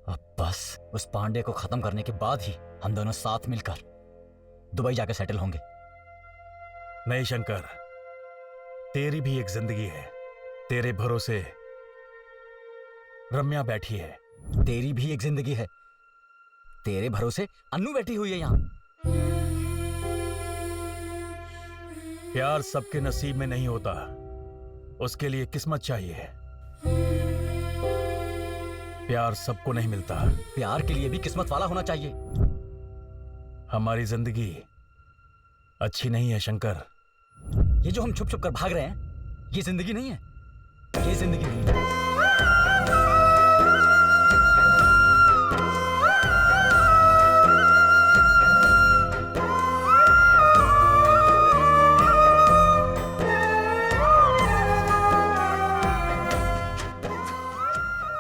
Speaker 7: अब बस उस पांडे को खत्म करने के बाद ही हम दोनों साथ मिलकर दुबई जाकर सेटल होंगे।
Speaker 4: नहीं शंकर, तेरी भी एक जिंदगी है। तेरे भरोसे रम्या बैठी है।
Speaker 7: तेरी भी एक जिंदगी है। तेरे भरोसे अन्नू बैठी हुई है यहाँ।
Speaker 4: प्यार सबके नसीब में नहीं होता, उसके लिए किस्मत चाहिए। प्यार सबको नहीं मिलता।
Speaker 7: प्यार के लिए भी किस्मत वाला होना चाहिए।
Speaker 4: हमारी जिंदगी अच्छी नहीं है शंकर।
Speaker 7: ये जो हम छुप छुप कर भाग रहे हैं, ये जिंदगी नहीं है। ये जिंदगी नहीं है।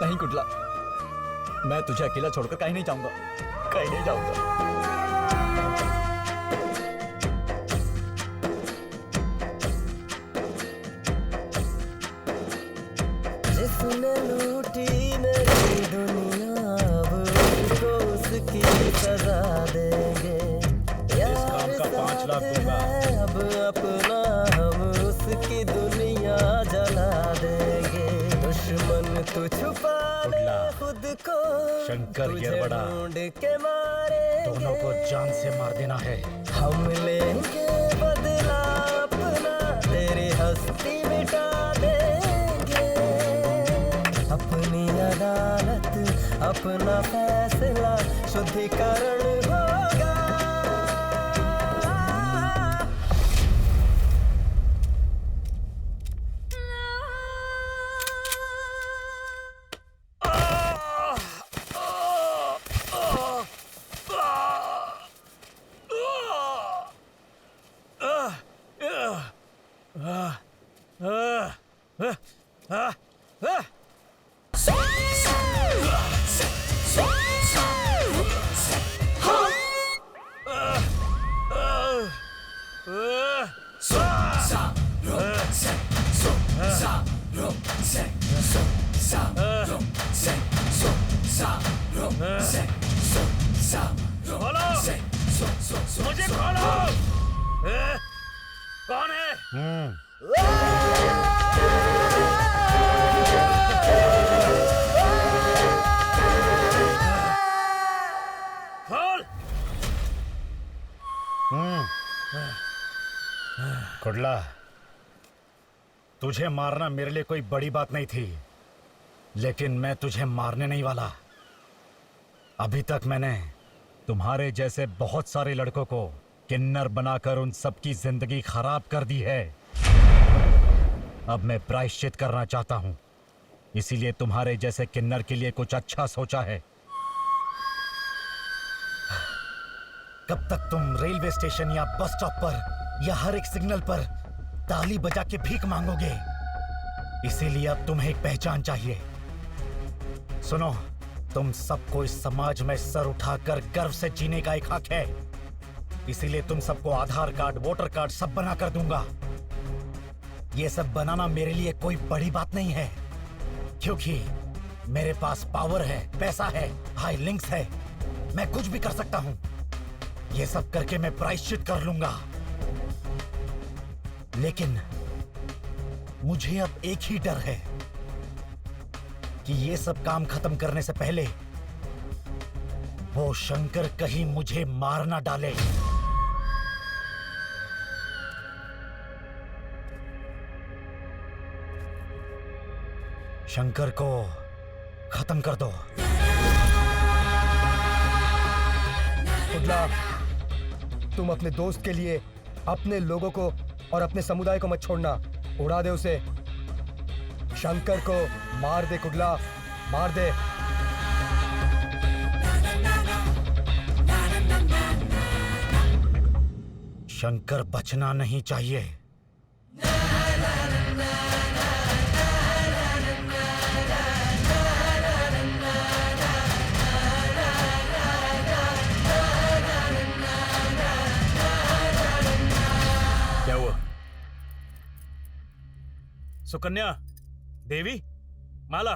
Speaker 7: नहीं कुडला, मैं तुझे अकेला छोड़कर कहीं नहीं जाऊंगा। कहीं नहीं जाऊंगा।
Speaker 9: जिसने लूटी मेरी दुनिया, अब उसको उसकी सजा देंगे।
Speaker 2: इस काम का 5 लाख दूंगा।
Speaker 9: अब अपना हम उसकी दुनिया जला देंगे। दुश्मन तू छुपा ले खुद को,
Speaker 2: शंकर
Speaker 9: तुझे
Speaker 2: येरवड़ा,
Speaker 9: ढूंढ के मारेंगे।
Speaker 2: दोनों को जान से मार देना है।
Speaker 9: हम लेंगे बदला अपना, तेरी हस्ती मिटा देंगे। अपनी अदालत, अपना फैसला, शुद्धिकरण होगा।
Speaker 4: मुझे खोलो। कौन है? खोल।
Speaker 2: कुडला, तुझे मारना मेरे लिए कोई बड़ी बात नहीं थी, लेकिन मैं तुझे मारने नहीं वाला। अभी तक मैंने तुम्हारे जैसे बहुत सारे लड़कों को किन्नर बनाकर उन सबकी जिंदगी खराब कर दी है। अब मैं प्रायश्चित करना चाहता हूं, इसीलिए तुम्हारे जैसे किन्नर के लिए कुछ अच्छा सोचा है। कब तक तुम रेलवे स्टेशन या बस स्टॉप पर या हर एक सिग्नल पर ताली बजा के भीख मांगोगे? इसीलिए अब तुम्हें एक पहचान चाहिए। सुनो, तुम सबको इस समाज में सर उठाकर गर्व से जीने का एक हक है। इसीलिए तुम सबको आधार कार्ड, वोटर कार्ड सब बना कर दूंगा। ये सब बनाना मेरे लिए कोई बड़ी बात नहीं है, क्योंकि मेरे पास पावर है, पैसा है, हाई लिंक्स है। मैं कुछ भी कर सकता हूं। ये सब करके मैं प्रायश्चित कर लूंगा। लेकिन मुझे अब एक ही डर है कि ये सब काम खत्म करने से पहले वो शंकर कहीं मुझे मार ना डाले। शंकर को खत्म कर दो।
Speaker 3: कुडला, तुम अपने दोस्त के लिए अपने लोगों को और अपने समुदाय को मत छोड़ना। उड़ा दे उसे। शंकर को मार दे कुडला, मार दे।
Speaker 2: शंकर बचना नहीं चाहिए।
Speaker 4: सुकन्या, देवी, माला,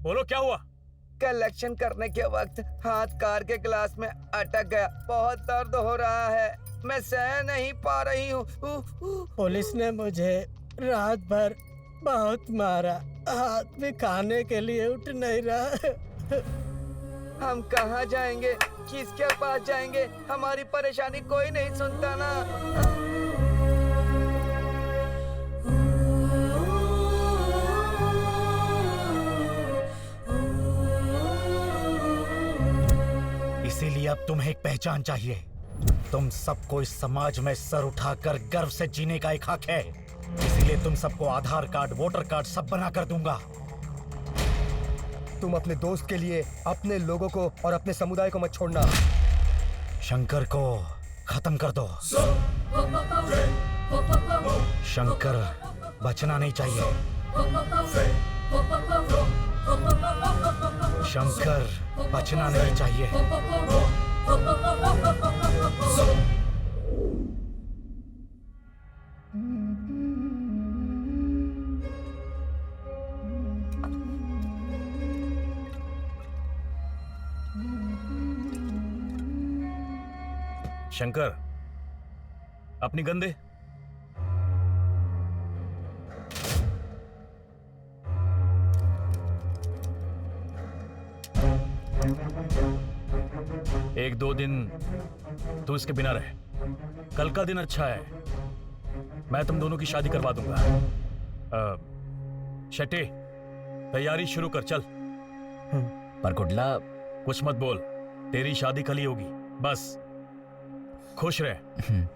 Speaker 4: बोलो क्या हुआ?
Speaker 5: कलेक्शन करने के वक्त हाथ कार के ग्लास में अटक गया। बहुत दर्द हो रहा है, मैं सह नहीं पा रही हूँ।
Speaker 1: पुलिस ने मुझे रात भर बहुत मारा, हाथ भी खाने के लिए उठ नहीं रहा।
Speaker 5: हम कहाँ जाएंगे, किसके पास जाएंगे? हमारी परेशानी कोई नहीं सुनता ना।
Speaker 2: इसीलिए अब तुम्हें एक पहचान चाहिए। तुम सबको इस समाज में सर उठाकर गर्व से जीने का एक हक है। इसीलिए तुम सबको आधार कार्ड, वोटर कार्ड सब बना कर दूंगा।
Speaker 3: तुम अपने दोस्त के लिए अपने लोगों को और अपने समुदाय को मत छोड़ना।
Speaker 2: शंकर को खत्म कर दो। शंकर बचना नहीं चाहिए। शंकर बचना नहीं चाहिए।
Speaker 4: शंकर, अपनी गन दे। एक दो दिन तू इसके बिना रहे। कल का दिन अच्छा है, मैं तुम दोनों की शादी करवा दूंगा। शेट्टी, तैयारी शुरू कर, चल।
Speaker 7: पर कुडला,
Speaker 4: कुछ मत बोल, तेरी शादी कल ही होगी, बस खुश रहे।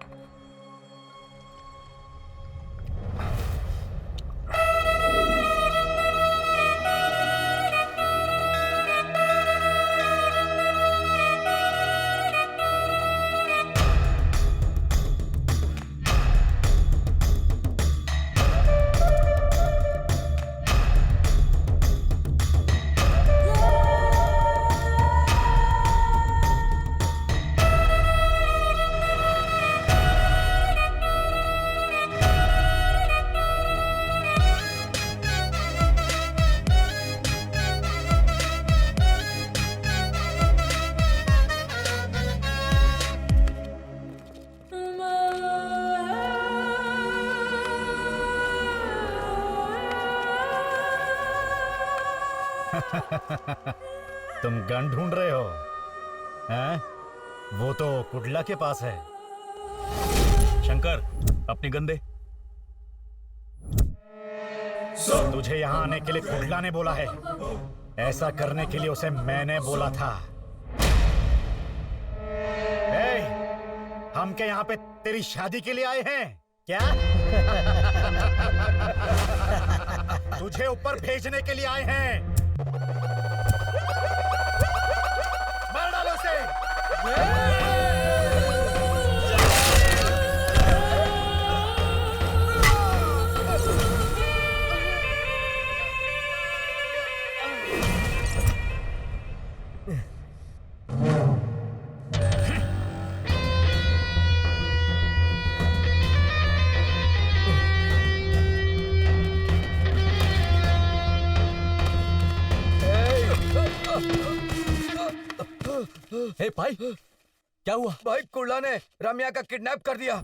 Speaker 2: तुम गन ढूंढ रहे हो, हैं? वो तो कुडला के पास है।
Speaker 4: शंकर, अपनी गन दे।
Speaker 2: तुझे यहाँ आने के लिए कुडला ने बोला है। ऐसा करने के लिए उसे मैंने बोला था। हम क्या यहाँ पे तेरी शादी के लिए आए हैं क्या? तुझे ऊपर भेजने के लिए आए हैं। मार डालो उसे।
Speaker 6: हे भाई, क्या हुआ?
Speaker 5: भाई, कुडला ने रम्या का किडनैप कर दिया।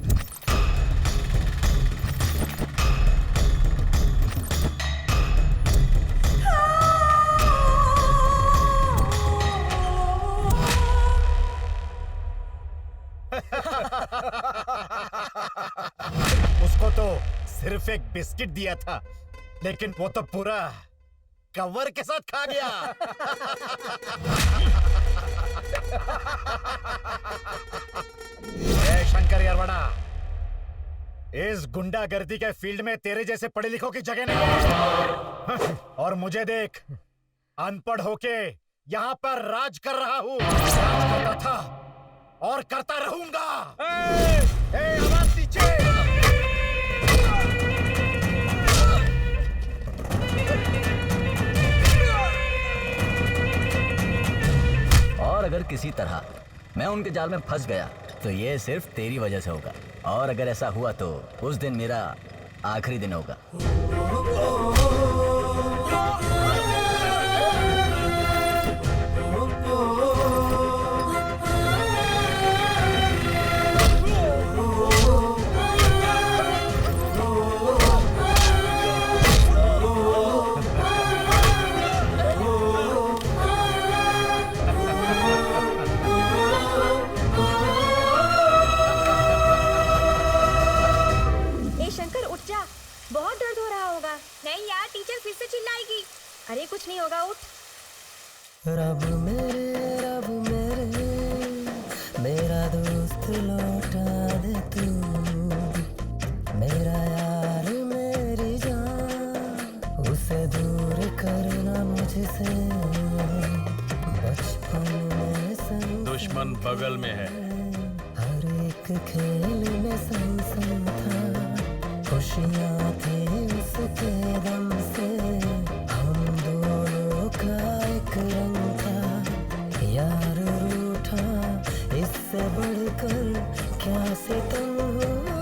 Speaker 2: उसको तो सिर्फ एक बिस्किट दिया था, लेकिन वो तो पूरा कवर के साथ खा गया। ए शंकर यरवड़ा, इस गुंडागर्दी के फील्ड में तेरे जैसे पढ़े लिखों की जगह नहीं है। और मुझे देख, अनपढ़ होके यहाँ पर राज कर रहा हूँ। राज करता था और करता रहूंगा। आवाज नीचे।
Speaker 7: और अगर किसी तरह मैं उनके जाल में फंस गया तो ये सिर्फ तेरी वजह से होगा। और अगर ऐसा हुआ तो उस दिन मेरा आखिरी दिन होगा।
Speaker 11: बहुत दर्द हो रहा होगा। नहीं यार, टीचर फिर से चिल्लाएगी। अरे कुछ नहीं होगा, उठ।
Speaker 9: रब मेरे मेरा दोस्त लौटा दे तू, मेरा यार मेरी जान, उसे दूर करना मुझसे। बचपन में संग
Speaker 4: दुश्मन बगल में है।
Speaker 9: हर एक खेल में संग संग था, खुशियाँ थी उसके दम से, हम दोनों का एक रंग था। यार रूठा इससे बढ़कर क्या सितम होगा।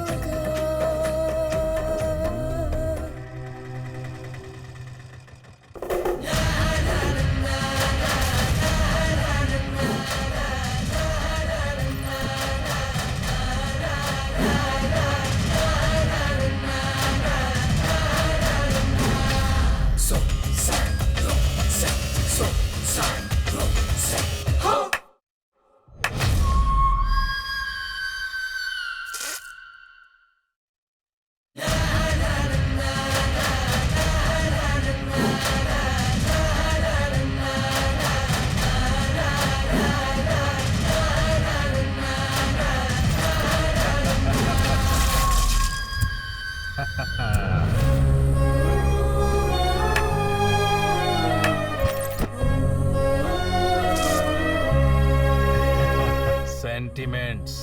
Speaker 4: Sentiments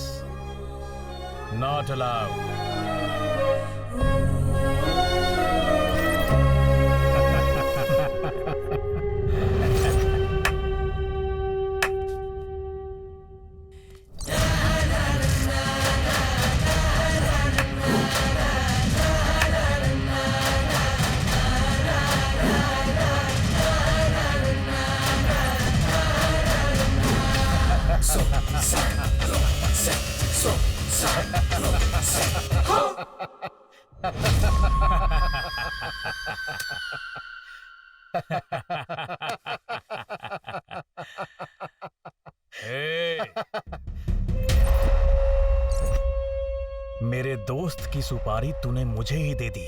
Speaker 4: not allowed. मेरे दोस्त की सुपारी तूने मुझे ही दे दी,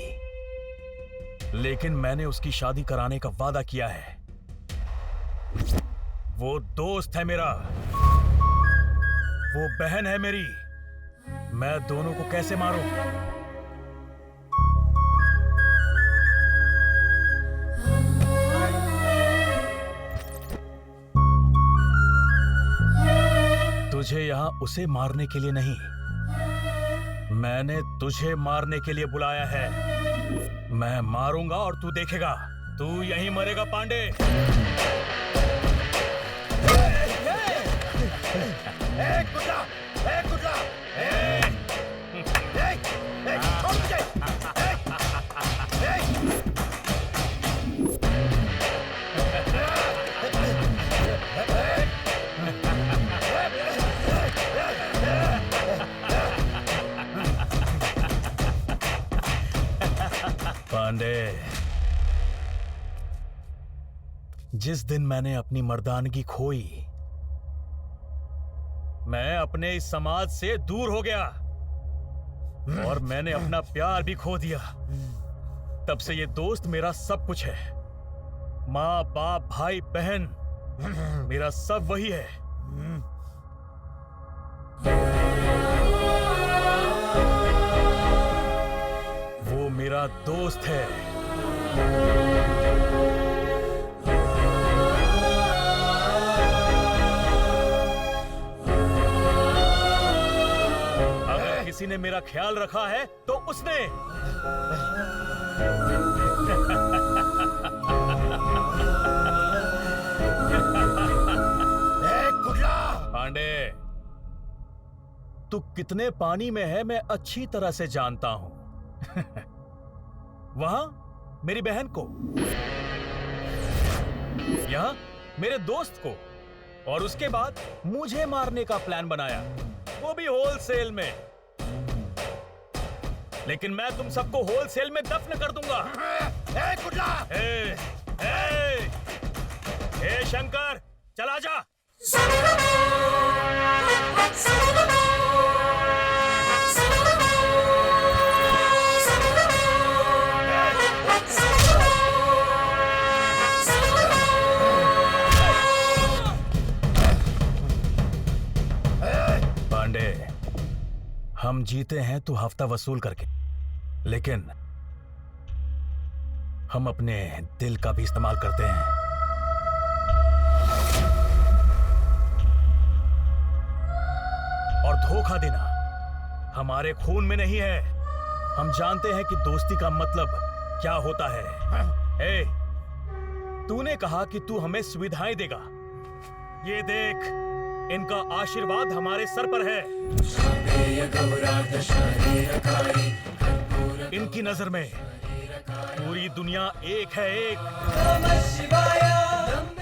Speaker 4: लेकिन मैंने उसकी शादी कराने का वादा किया है। वो दोस्त है मेरा, वो बहन है मेरी, मैं दोनों को कैसे मारूं? तुझे यहां उसे मारने के लिए नहीं, मैंने तुझे मारने के लिए बुलाया है। मैं मारूंगा और तू देखेगा, तू यहीं मरेगा पांडे। पांडे, जिस दिन मैंने अपनी मर्दानगी खोई, मैं अपने इस समाज से दूर हो गया और मैंने अपना प्यार भी खो दिया। तब से ये दोस्त मेरा सब कुछ है। माँ बाप भाई बहन मेरा सब वही है। वो मेरा दोस्त है। अगर किसी ने मेरा ख्याल रखा है तो उसने। पांडे, तू कितने पानी में है मैं अच्छी तरह से जानता हूं। वहां मेरी बहन को, यहां मेरे दोस्त को, और उसके बाद मुझे मारने का प्लान बनाया, वो भी होलसेल में। लेकिन मैं तुम सबको होलसेल में दफन कर दूंगा। कुडला! शंकर, चला जा। पांडे, हम जीते हैं तो हफ्ता वसूल करके, लेकिन हम अपने दिल का भी इस्तेमाल करते हैं। और धोखा देना हमारे खून में नहीं है। हम जानते हैं कि दोस्ती का मतलब क्या होता है। तूने कहा कि तू हमें सुविधाएं देगा। ये देख, इनका आशीर्वाद हमारे सर पर है। इनकी नजर में पूरी दुनिया एक है, एक।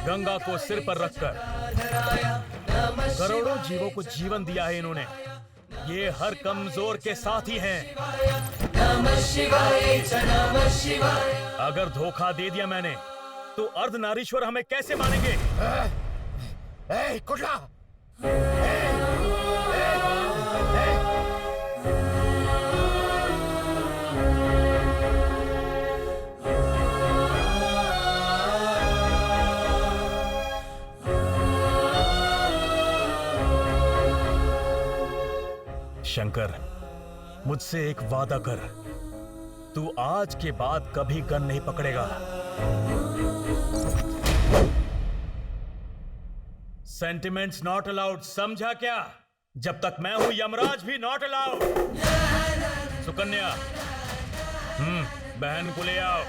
Speaker 4: गंगा को सिर पर रखकर करोड़ों जीवों को जीवन दिया है इन्होंने। ये हर कमजोर के साथ ही हैं। अगर धोखा दे दिया मैंने, तो अर्धनारीश्वर हमें कैसे मानेंगे?
Speaker 2: कुडला!
Speaker 4: शंकर, मुझसे एक वादा कर, तू आज के बाद कभी गन नहीं पकड़ेगा। सेंटिमेंट्स नॉट अलाउड, समझा क्या? जब तक मैं हूं यमराज भी नॉट अलाउड। सुकन्या, बहन को ले आओ।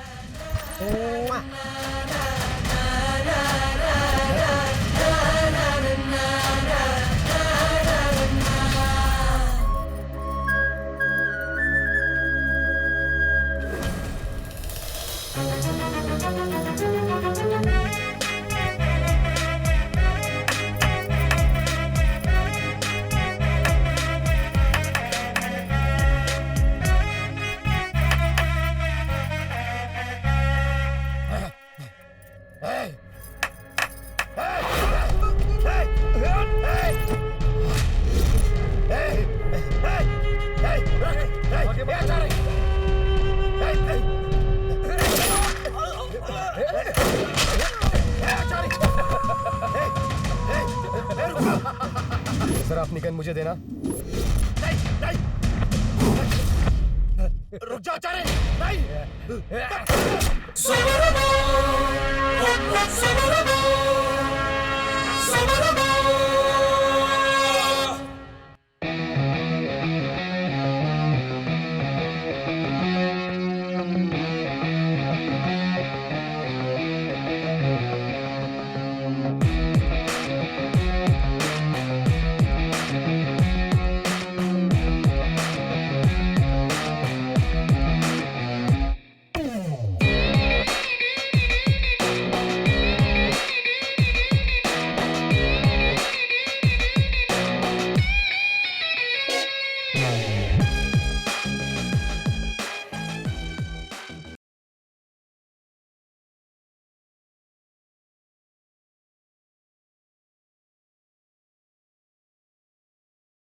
Speaker 3: सर, अपनी गन मुझे देना।
Speaker 2: रुक जा आचार्य! नहीं!